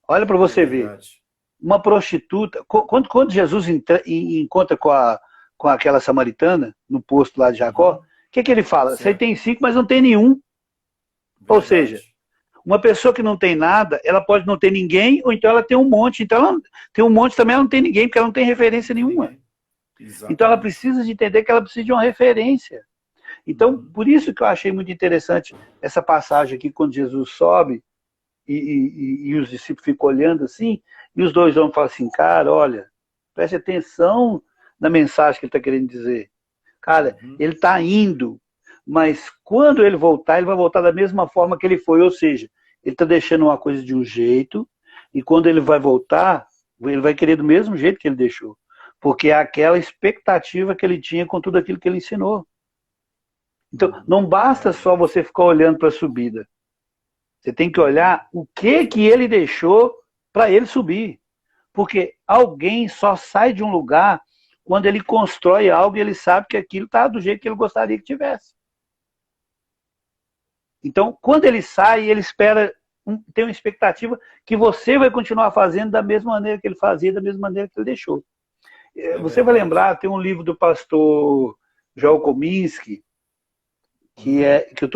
Olha para você ver. Uma prostituta. Quando Jesus encontra com aquela samaritana, no posto lá de Jacó, o que ele fala? Você tem 5, mas não tem nenhum. Verdade. Ou seja, uma pessoa que não tem nada, ela pode não ter ninguém, ou então ela tem um monte. Então ela tem um monte também, ela não tem ninguém, porque ela não tem referência nenhuma. Então ela precisa de entender que ela precisa de uma referência. Então, por isso que eu achei muito interessante essa passagem aqui, quando Jesus sobe e os discípulos ficam olhando assim, e os dois homens falam assim, cara, olha, preste atenção na mensagem que ele está querendo dizer. Cara, ele está indo, mas quando ele voltar, ele vai voltar da mesma forma que ele foi, ou seja, ele está deixando uma coisa de um jeito, e quando ele vai voltar, ele vai querer do mesmo jeito que ele deixou, porque é aquela expectativa que ele tinha com tudo aquilo que ele ensinou. Então, não basta só você ficar olhando para a subida. Você tem que olhar o que ele deixou para ele subir. Porque alguém só sai de um lugar quando ele constrói algo e ele sabe que aquilo está do jeito que ele gostaria que tivesse. Então, quando ele sai, ele espera, tem uma expectativa que você vai continuar fazendo da mesma maneira que ele fazia, da mesma maneira que ele deixou. Você vai lembrar, tem um livro do pastor Joel Kominski, que eu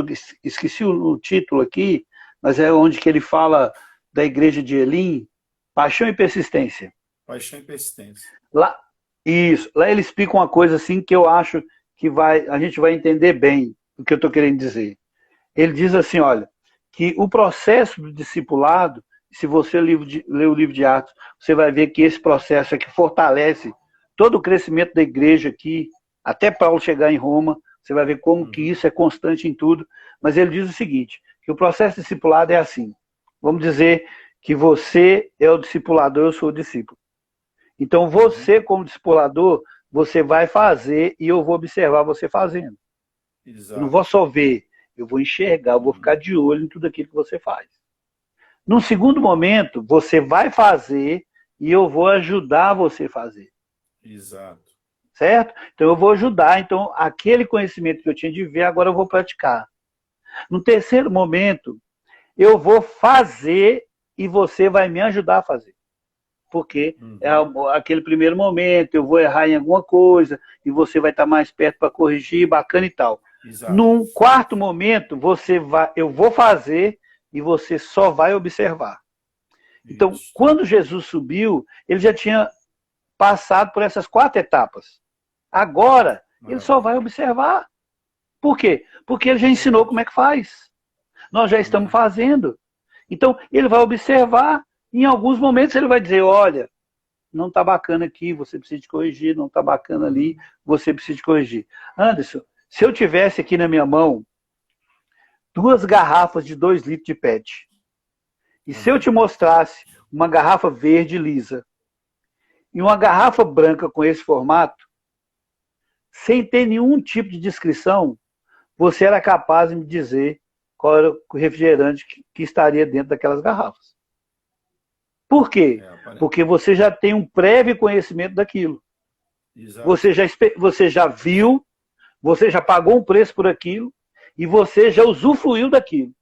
esqueci o título aqui, mas é onde que ele fala da igreja de Elim, Paixão e Persistência. Paixão e Persistência. Lá ele explica uma coisa assim que eu acho que a gente vai entender bem o que eu estou querendo dizer. Ele diz assim, olha, que o processo do discipulado, se você ler o livro de Atos, você vai ver que esse processo é que fortalece todo o crescimento da igreja aqui, até Paulo chegar em Roma. Você vai ver como que isso é constante em tudo. Mas ele diz o seguinte, que o processo discipulado é assim. Vamos dizer que você é o discipulador, eu sou o discípulo. Então você, como discipulador, você vai fazer e eu vou observar você fazendo. Exato. Eu não vou só ver, eu vou enxergar, eu vou ficar de olho em tudo aquilo que você faz. Num segundo momento, você vai fazer e eu vou ajudar você a fazer. Exato. Certo? Então eu vou ajudar. Então aquele conhecimento que eu tinha de ver, agora eu vou praticar. No terceiro momento, eu vou fazer e você vai me ajudar a fazer. Porque é aquele primeiro momento, eu vou errar em alguma coisa e você vai estar mais perto para corrigir, bacana e tal. Exato. Num quarto momento, eu vou fazer e você só vai observar. Isso. Então, quando Jesus subiu, ele já tinha passado por essas 4 etapas. Agora, ele só vai observar. Por quê? Porque ele já ensinou como é que faz. Nós já estamos fazendo. Então, ele vai observar. Em alguns momentos, ele vai dizer, olha, não está bacana aqui, você precisa de corrigir. Não está bacana ali, você precisa de corrigir. Anderson, se eu tivesse aqui na minha mão 2 garrafas de 2 litros de PET, e se eu te mostrasse uma garrafa verde lisa e uma garrafa branca com esse formato, sem ter nenhum tipo de descrição, você era capaz de me dizer qual era o refrigerante que estaria dentro daquelas garrafas. Por quê? Porque você já tem um prévio conhecimento daquilo. Exato. Você já viu, você já pagou um preço por aquilo e você já usufruiu daquilo.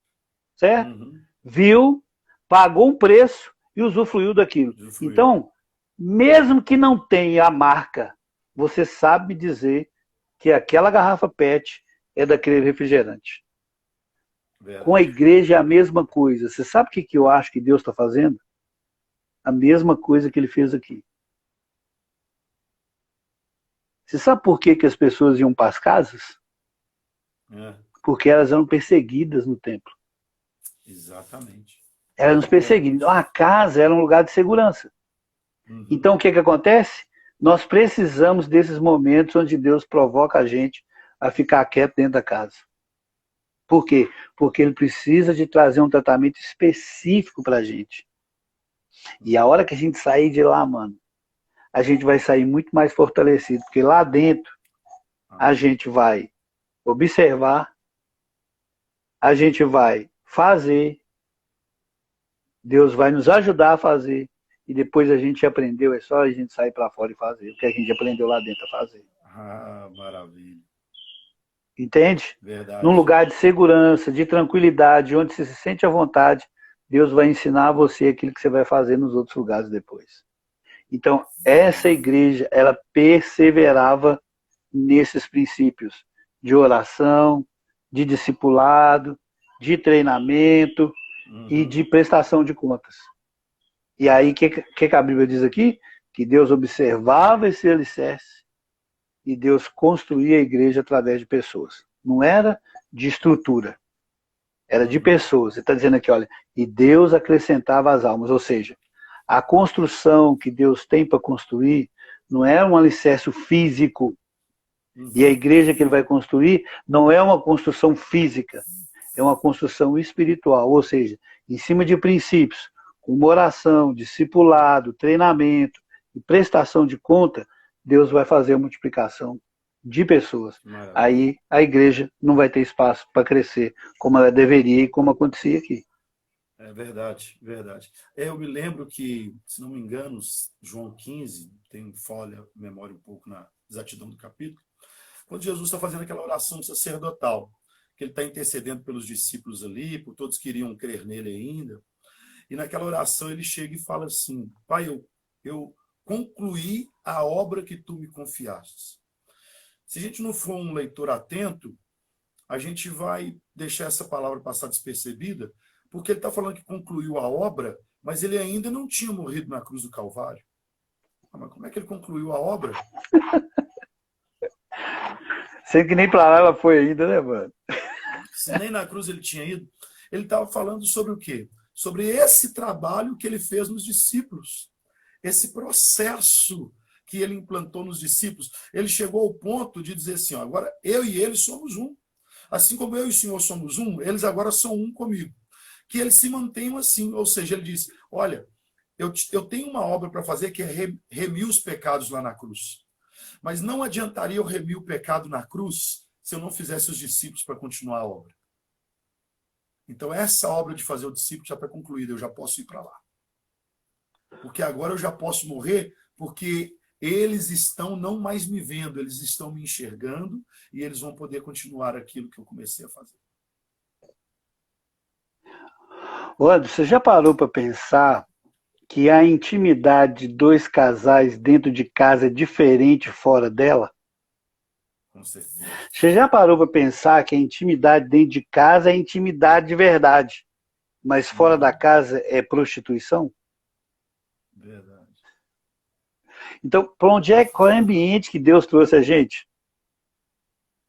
Certo? Viu, pagou um preço e usufruiu daquilo. Então, mesmo que não tenha a marca, você sabe dizer que aquela garrafa PET é daquele refrigerante. Verdade. Com a igreja é a mesma coisa. Você sabe o que eu acho que Deus está fazendo? A mesma coisa que ele fez aqui. Você sabe por que as pessoas iam para as casas? Porque elas eram perseguidas no templo. Exatamente. Eram perseguidas. Então, a casa era um lugar de segurança. Então, o que acontece? Nós precisamos desses momentos onde Deus provoca a gente a ficar quieto dentro da casa. Por quê? Porque ele precisa de trazer um tratamento específico para a gente. E a hora que a gente sair de lá, mano, a gente vai sair muito mais fortalecido, porque lá dentro a gente vai observar, a gente vai fazer, Deus vai nos ajudar a fazer, e depois a gente aprendeu, é só a gente sair para fora e fazer o que a gente aprendeu lá dentro a fazer. Ah, maravilha. Entende? Verdade. Num lugar de segurança, de tranquilidade, onde você se sente à vontade, Deus vai ensinar a você aquilo que você vai fazer nos outros lugares depois. Então, essa igreja, ela perseverava nesses princípios de oração, de discipulado, de treinamento e de prestação de contas. E aí, o que a Bíblia diz aqui? Que Deus observava esse alicerce e Deus construía a igreja através de pessoas. Não era de estrutura, era de pessoas. Ele está dizendo aqui, olha, e Deus acrescentava as almas, ou seja, a construção que Deus tem para construir não é um alicerce físico. E a igreja que ele vai construir não é uma construção física, é uma construção espiritual, ou seja, em cima de princípios, como oração, discipulado, treinamento e prestação de conta, Deus vai fazer a multiplicação de pessoas. Maravilha. Aí a igreja não vai ter espaço para crescer como ela deveria e como acontecia aqui. É verdade, verdade. Eu me lembro que, se não me engano, João 15, tem folha, memória um pouco na exatidão do capítulo, quando Jesus está fazendo aquela oração sacerdotal, que ele está intercedendo pelos discípulos ali, por todos que iriam crer nele ainda, e naquela oração ele chega e fala assim, Pai, eu concluí a obra que tu me confiastes. Se a gente não for um leitor atento, a gente vai deixar essa palavra passar despercebida, porque ele está falando que concluiu a obra, mas ele ainda não tinha morrido na cruz do Calvário. Mas como é que ele concluiu a obra? Sendo que nem para lá ela foi ainda, né, mano? Se nem na cruz ele tinha ido. Ele estava falando sobre o quê? Sobre esse trabalho que ele fez nos discípulos. Esse processo que ele implantou nos discípulos. Ele chegou ao ponto de dizer assim, ó, agora eu e eles somos um. Assim como eu e o Senhor somos um, eles agora são um comigo. Que eles se mantenham assim. Ou seja, ele diz, olha, eu tenho uma obra para fazer que é remir os pecados lá na cruz. Mas não adiantaria eu remir o pecado na cruz se eu não fizesse os discípulos para continuar a obra. Então essa obra de fazer o discípulo já está concluída, eu já posso ir para lá. Porque agora eu já posso morrer, porque eles estão não mais me vendo, eles estão me enxergando e eles vão poder continuar aquilo que eu comecei a fazer. Olha, você já parou para pensar que a intimidade de dois casais dentro de casa é diferente fora dela? Com certeza. Você já parou para pensar que a intimidade dentro de casa é intimidade de verdade, mas fora da casa é prostituição? Verdade. Então, qual é o ambiente que Deus trouxe a gente?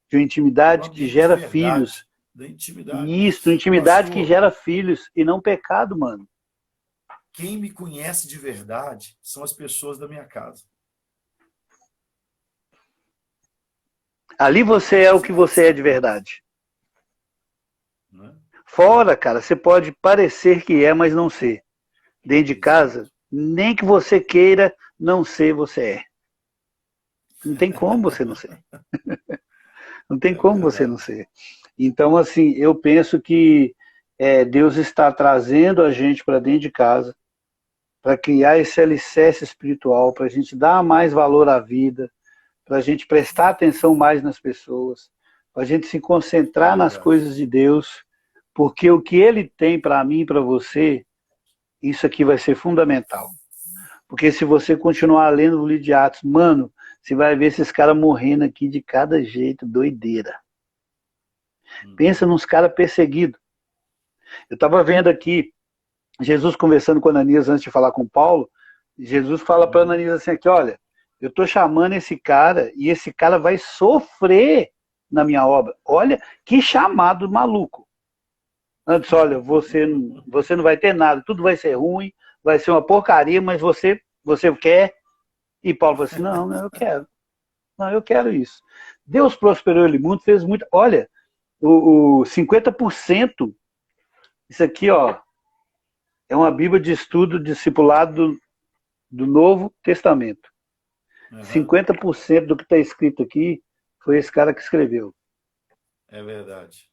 De uma intimidade que gera filhos. Da intimidade. Isso, intimidade que gera filhos e não pecado, mano. Quem me conhece de verdade são as pessoas da minha casa. Ali você é o que você é de verdade. Fora, cara, você pode parecer que é, mas não ser. Dentro de casa, nem que você queira não ser, você é. Não tem como você não ser. Não tem como você não ser. Então, assim, eu penso que Deus está trazendo a gente para dentro de casa para criar esse alicerce espiritual, para a gente dar mais valor à vida, para a gente prestar atenção mais nas pessoas, para a gente se concentrar nas coisas de Deus, porque o que Ele tem para mim e para você, isso aqui vai ser fundamental. Porque se você continuar lendo o livro de Atos, mano, você vai ver esses caras morrendo aqui de cada jeito, doideira. Pensa nos caras perseguidos. Eu estava vendo aqui, Jesus conversando com Ananias antes de falar com Paulo, Jesus fala para Ananias assim, aqui, olha, eu estou chamando esse cara e esse cara vai sofrer na minha obra. Olha que chamado maluco. Antes, olha, você não vai ter nada, tudo vai ser ruim, vai ser uma porcaria, mas você quer? E Paulo falou assim, não, eu quero. Não, eu quero isso. Deus prosperou ele muito, fez muito. Olha, o 50%, isso aqui, ó, é uma Bíblia de estudo discipulado do Novo Testamento. 50% do que está escrito aqui foi esse cara que escreveu. É verdade.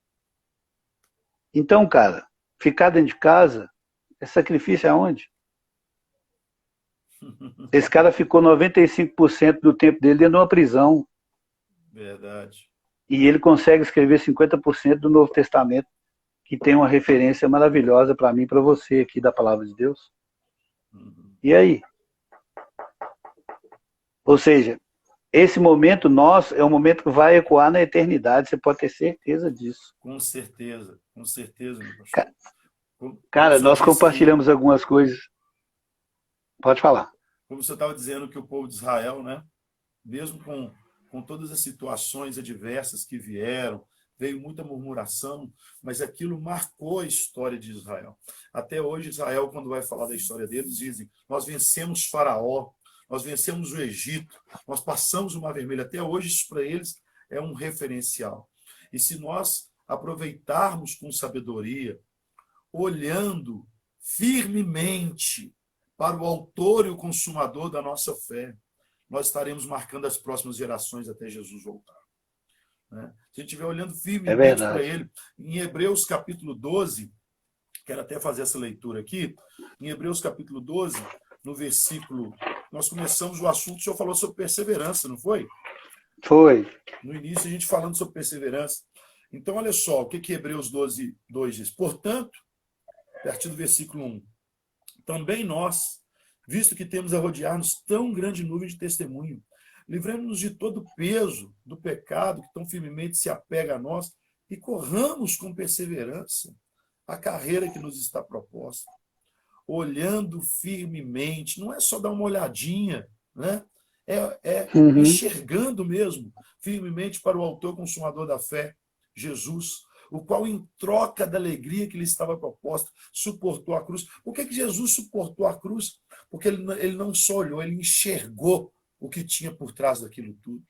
Então, cara, ficar dentro de casa é sacrifício aonde? Esse cara ficou 95% do tempo dele dentro de uma prisão. Verdade. E ele consegue escrever 50% do Novo Testamento, que tem uma referência maravilhosa para mim e para você aqui da Palavra de Deus. E aí? Ou seja, esse momento nosso é um momento que vai ecoar na eternidade, você pode ter certeza disso. Com certeza, meu pastor. Cara, nós compartilhamos algumas coisas. Pode falar. Como você estava dizendo que o povo de Israel, né, mesmo com todas as situações adversas que vieram, veio muita murmuração, mas aquilo marcou a história de Israel. Até hoje, Israel, quando vai falar da história deles, dizem, nós vencemos Faraó, nós vencemos o Egito, nós passamos o Mar Vermelho. Até hoje, isso para eles é um referencial. E se nós aproveitarmos com sabedoria, olhando firmemente para o autor e o consumador da nossa fé, nós estaremos marcando as próximas gerações até Jesus voltar. Se a gente estiver olhando firmemente para ele, em Hebreus capítulo 12, quero até fazer essa leitura aqui, em Hebreus capítulo 12, no versículo, nós começamos o assunto, o senhor falou sobre perseverança, não foi? Foi. No início a gente falando sobre perseverança. Então olha só, o que Hebreus 12, 2 diz? Portanto, a partir do versículo 1, também nós, visto que temos a rodear-nos tão grande nuvem de testemunho, livremos-nos de todo o peso do pecado que tão firmemente se apega a nós e corramos com perseverança a carreira que nos está proposta. Olhando firmemente, não é só dar uma olhadinha, né? Enxergando mesmo firmemente para o autor e consumador da fé, Jesus, o qual, em troca da alegria que lhe estava proposta, suportou a cruz. Por que Jesus suportou a cruz? Porque ele não só olhou, ele enxergou o que tinha por trás daquilo tudo.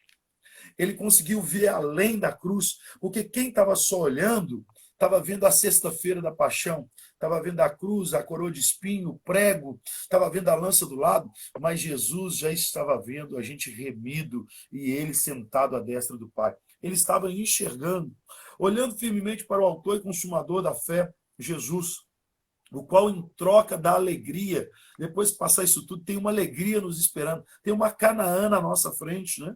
Ele conseguiu ver além da cruz, porque quem estava só olhando estava vendo a sexta-feira da paixão, estava vendo a cruz, a coroa de espinho, o prego, estava vendo a lança do lado, mas Jesus já estava vendo a gente remido e ele sentado à destra do Pai. Ele estava enxergando, olhando firmemente para o autor e consumador da fé, Jesus, o qual, em troca da alegria, depois de passar isso tudo, tem uma alegria nos esperando, tem uma Canaã na nossa frente, né?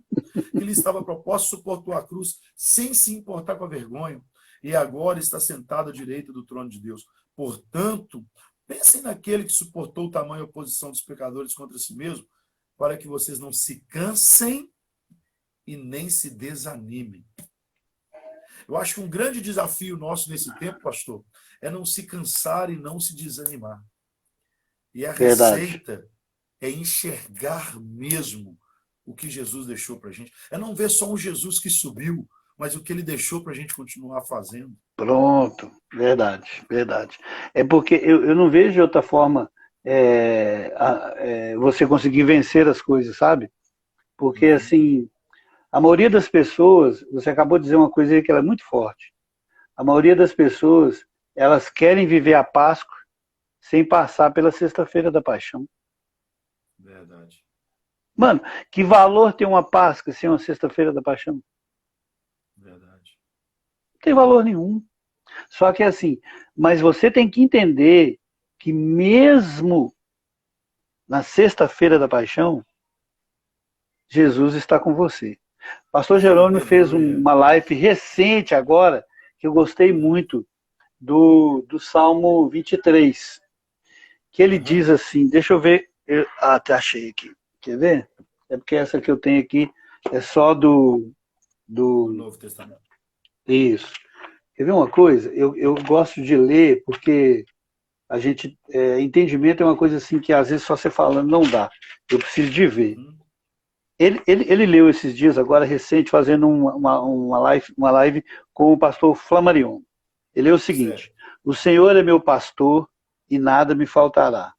Ele estava proposto, suportou a cruz, sem se importar com a vergonha, e agora está sentado à direita do trono de Deus. Portanto, pensem naquele que suportou tamanha oposição dos pecadores contra si mesmo, para que vocês não se cansem e nem se desanimem. Eu acho que um grande desafio nosso nesse tempo, pastor, é não se cansar e não se desanimar. E a receita é enxergar mesmo o que Jesus deixou para a gente. É não ver só um Jesus que subiu, mas o que ele deixou para a gente continuar fazendo. Pronto, verdade. É porque eu não vejo de outra forma você conseguir vencer as coisas, sabe? Porque, assim, a maioria das pessoas, você acabou de dizer uma coisa aí que ela é muito forte. A maioria das pessoas, elas querem viver a Páscoa sem passar pela Sexta-feira da Paixão. Verdade. Mano, que valor tem uma Páscoa sem uma Sexta-feira da Paixão? Verdade. Não tem valor nenhum. Só que assim, mas você tem que entender que mesmo na Sexta-feira da Paixão, Jesus está com você. Pastor Jerônimo fez uma live recente agora, que eu gostei muito, do Salmo 23, que ele diz assim, deixa eu ver, até achei aqui, quer ver? É porque essa que eu tenho aqui é só do Novo Testamento. Isso. Quer ver uma coisa? Eu gosto de ler porque entendimento é uma coisa assim que às vezes só você falando não dá. Eu preciso de ver. Uhum. Ele leu esses dias, agora recente, fazendo uma live com o pastor Flammarion. Ele leu o seguinte: Certo. o Senhor é meu pastor e nada me faltará.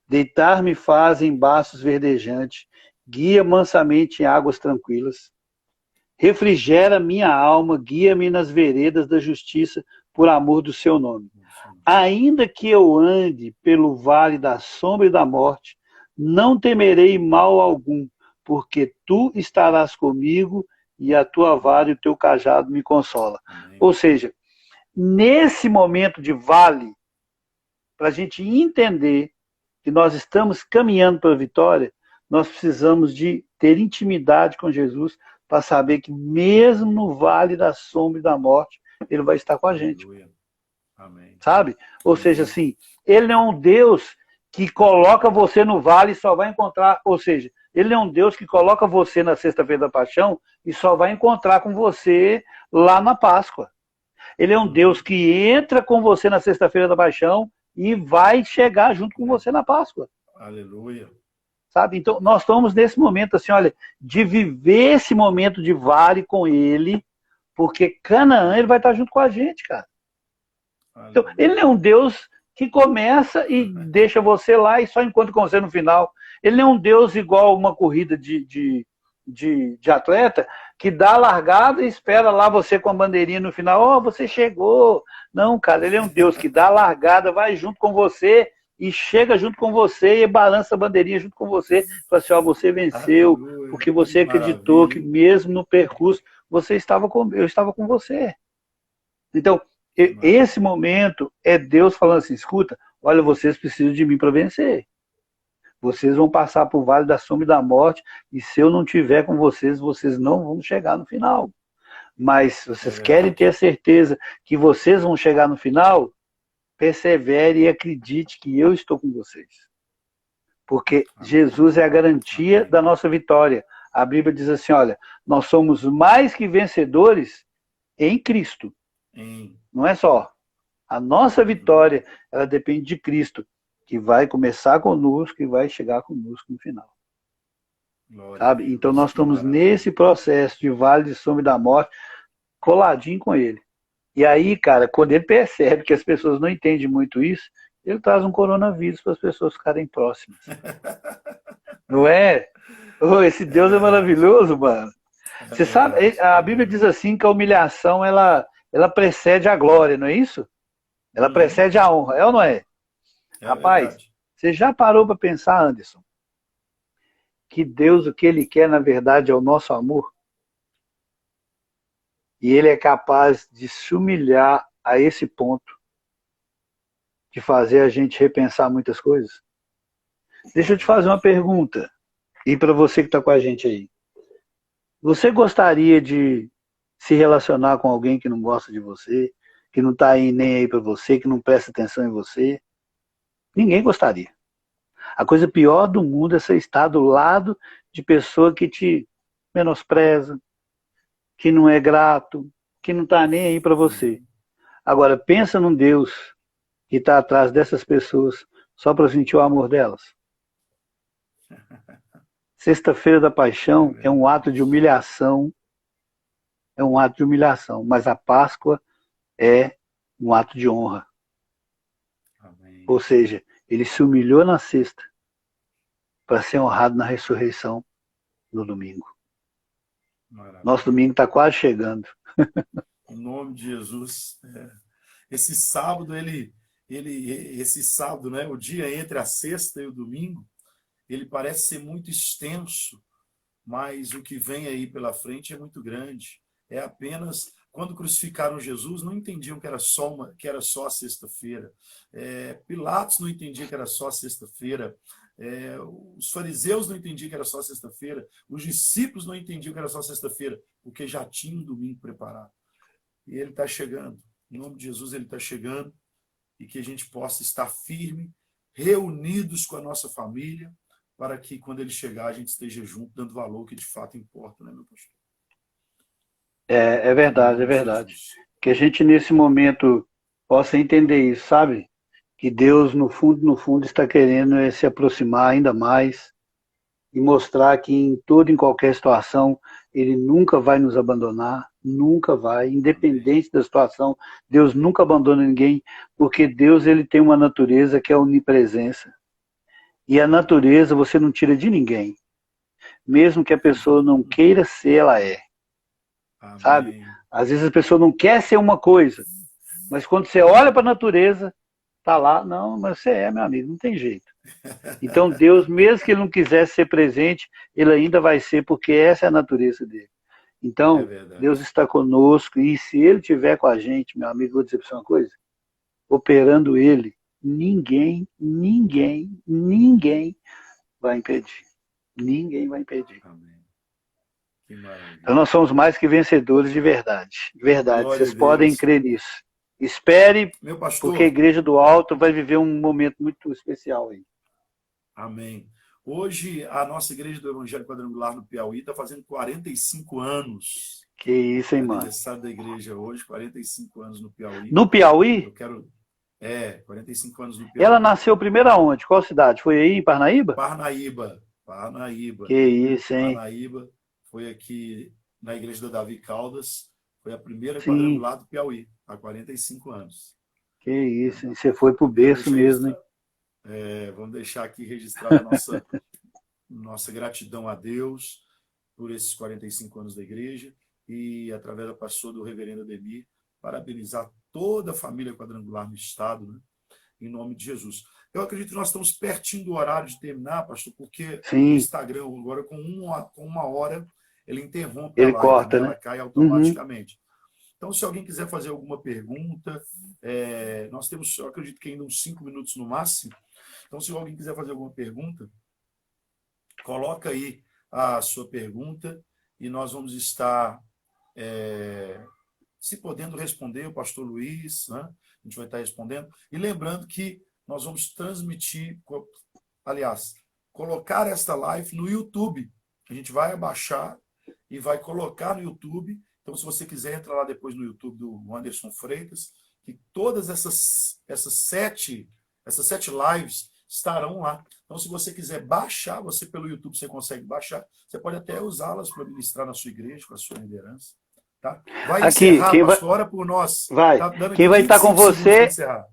Deitar-me faz em baços verdejantes, guia mansamente em águas tranquilas. Refrigera minha alma, guia-me nas veredas da justiça, por amor do seu nome. Ainda que eu ande pelo vale da sombra e da morte, não temerei mal algum, porque tu estarás comigo e a tua vara e o teu cajado me consola. Amém. Ou seja, nesse momento de vale, para a gente entender que nós estamos caminhando para a vitória, nós precisamos de ter intimidade com Jesus para saber que mesmo no vale da sombra e da morte, ele vai estar com a gente. Aleluia. Amém. Sabe? Ou Amém. seja, assim, ele não é um Deus que coloca você no vale e só vai encontrar, ou seja, ele é um Deus que coloca você na sexta-feira da paixão e só vai encontrar com você lá na Páscoa. Ele é um Deus que entra com você na sexta-feira da paixão e vai chegar junto com você na Páscoa. Aleluia. Sabe? Então, nós estamos nesse momento, assim, olha, de viver esse momento de vale com ele, porque Canaã, ele vai estar junto com a gente, cara. Então, ele é um Deus que começa e deixa você lá e só encontra com você no final. Ele é um Deus igual uma corrida de atleta que dá a largada e espera lá você com a bandeirinha no final. Oh, você chegou. Não, cara, ele é um Deus que dá a largada, vai junto com você e chega junto com você e balança a bandeirinha junto com você. Fala assim, ó, você venceu, Aleluia. porque você Que acreditou maravilha. que mesmo no percurso eu estava com você. Então, esse momento é Deus falando assim, escuta, olha, vocês precisam de mim para vencer. Vocês vão passar por vale da sombra e da morte, e se eu não tiver com vocês, vocês não vão chegar no final. Mas vocês querem ter a certeza que vocês vão chegar no final? Persevere e acredite que eu estou com vocês. Porque Jesus é a garantia da nossa vitória. A Bíblia diz assim, olha, nós somos mais que vencedores em Cristo. Não é só. A nossa vitória, ela depende de Cristo, que vai começar conosco e vai chegar conosco no final. Sabe? Então nós estamos nesse processo de vale de sombra e da morte, coladinho com ele. E aí, cara, quando ele percebe que as pessoas não entendem muito isso, ele traz um coronavírus para as pessoas ficarem próximas. Não é? Oh, esse Deus é maravilhoso, mano. Você sabe, a Bíblia diz assim que a humilhação, ela precede a glória, não é isso? Ela precede a honra, é ou não é? Rapaz, verdade. você já parou para pensar, Anderson, que Deus, o que Ele quer, na verdade, é o nosso amor? E Ele é capaz de se humilhar a esse ponto, de fazer a gente repensar muitas coisas? Deixa eu te fazer uma pergunta, e para você que está com a gente aí. Você gostaria de se relacionar com alguém que não gosta de você, que não está aí nem aí para você, que não presta atenção em você? Ninguém gostaria. A coisa pior do mundo é você estar do lado de pessoa que te menospreza, que não é grato, que não está nem aí para você. Agora, pensa num Deus que está atrás dessas pessoas só para sentir o amor delas. Sexta-feira da Paixão é um ato de humilhação, mas a Páscoa é um ato de honra. Amém. Ou seja, ele se humilhou na sexta para ser honrado na ressurreição no domingo. Maravilha. Nosso domingo está quase chegando. Em nome de Jesus. Esse sábado, esse sábado, né, o dia entre a sexta e o domingo, ele parece ser muito extenso, mas o que vem aí pela frente é muito grande. É apenas quando crucificaram Jesus, não entendiam que era só a sexta-feira. Pilatos não entendia que era só a sexta-feira. Os fariseus não entendiam que era só sexta-feira. Os discípulos não entendiam que era só sexta-feira, porque já tinha um domingo preparado. E ele está chegando. Em nome de Jesus, ele está chegando. E que a gente possa estar firme, reunidos com a nossa família, para que quando ele chegar a gente esteja junto, dando valor que de fato importa, né, meu pastor? É verdade, é verdade. Jesus. Que a gente nesse momento possa entender isso, sabe? Que Deus, no fundo, está querendo se aproximar ainda mais e mostrar que em toda e em qualquer situação, Ele nunca vai nos abandonar, nunca vai, independente da situação, Deus nunca abandona ninguém, porque Deus ele tem uma natureza que é a onipresença. E a natureza você não tira de ninguém. Mesmo que a pessoa não queira ser, ela é. Amém. Sabe? Às vezes a pessoa não quer ser uma coisa, mas quando você olha para a natureza, tá lá, não, mas você é, meu amigo, não tem jeito. Então Deus, mesmo que ele não quisesse ser presente, ele ainda vai ser, porque essa é a natureza dele. Então, Deus está conosco, e se ele estiver com a gente, meu amigo, vou dizer para você uma coisa, operando ele, ninguém vai impedir. Ninguém vai impedir. Amém. Que maravilha. Então nós somos mais que vencedores de verdade. De verdade, Glória vocês podem crer nisso. Espere, meu pastor, porque a Igreja do Alto vai viver um momento muito especial aí. Amém. Hoje, a nossa Igreja do Evangelho Quadrangular no Piauí está fazendo 45 anos. Que isso, hein, mano? Aniversário da igreja hoje, 45 anos no Piauí. No Piauí? Eu quero... 45 anos no Piauí. Ela nasceu primeiro aonde? Qual cidade? Foi aí em Parnaíba? Parnaíba. Que isso, hein? Parnaíba. Foi aqui na Igreja da Davi Caldas. Foi a primeira quadrangular do Piauí, há 45 anos. Que isso, hein? Você foi pro berço mesmo, hein? Vamos deixar aqui registrada a nossa gratidão a Deus por esses 45 anos da igreja e, através da pastora do reverendo Ademir, parabenizar toda a família quadrangular no estado, né? Em nome de Jesus. Eu acredito que nós estamos pertinho do horário de terminar, pastor, porque o Instagram agora com uma hora ele interrompe a live, corta, né? Ela cai automaticamente. Então, se alguém quiser fazer alguma pergunta, nós temos, eu acredito que ainda uns 5 minutos no máximo. Então, se alguém quiser fazer alguma pergunta, coloca aí a sua pergunta e nós vamos estar, se podendo responder, o pastor Luiz, né? A gente vai estar respondendo. E lembrando que nós vamos transmitir, aliás, colocar esta live no YouTube. A gente vai abaixar e vai colocar no YouTube. Então, se você quiser entrar lá depois no YouTube do Anderson Freitas, que todas essas 7 lives estarão lá. Então, se você quiser baixar, você pelo YouTube você consegue baixar. Você pode até usá-las para ministrar na sua igreja, com a sua liderança. Tá? Vai aqui, encerrar, pastor, ora por nós. Vai. Tá, quem vai estar com você?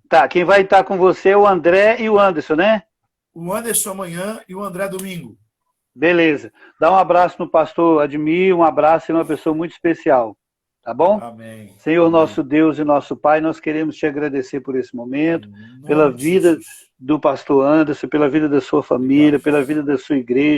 Tá, quem vai estar com você é o André e o Anderson, né? O Anderson amanhã e o André domingo. Beleza. Dá um abraço no pastor Admir, um abraço, é uma pessoa muito especial. Tá bom? Amém. Senhor, nosso Deus e nosso Pai, nós queremos te agradecer por esse momento, pela vida do pastor Anderson, pela vida da sua família, pela vida da sua igreja.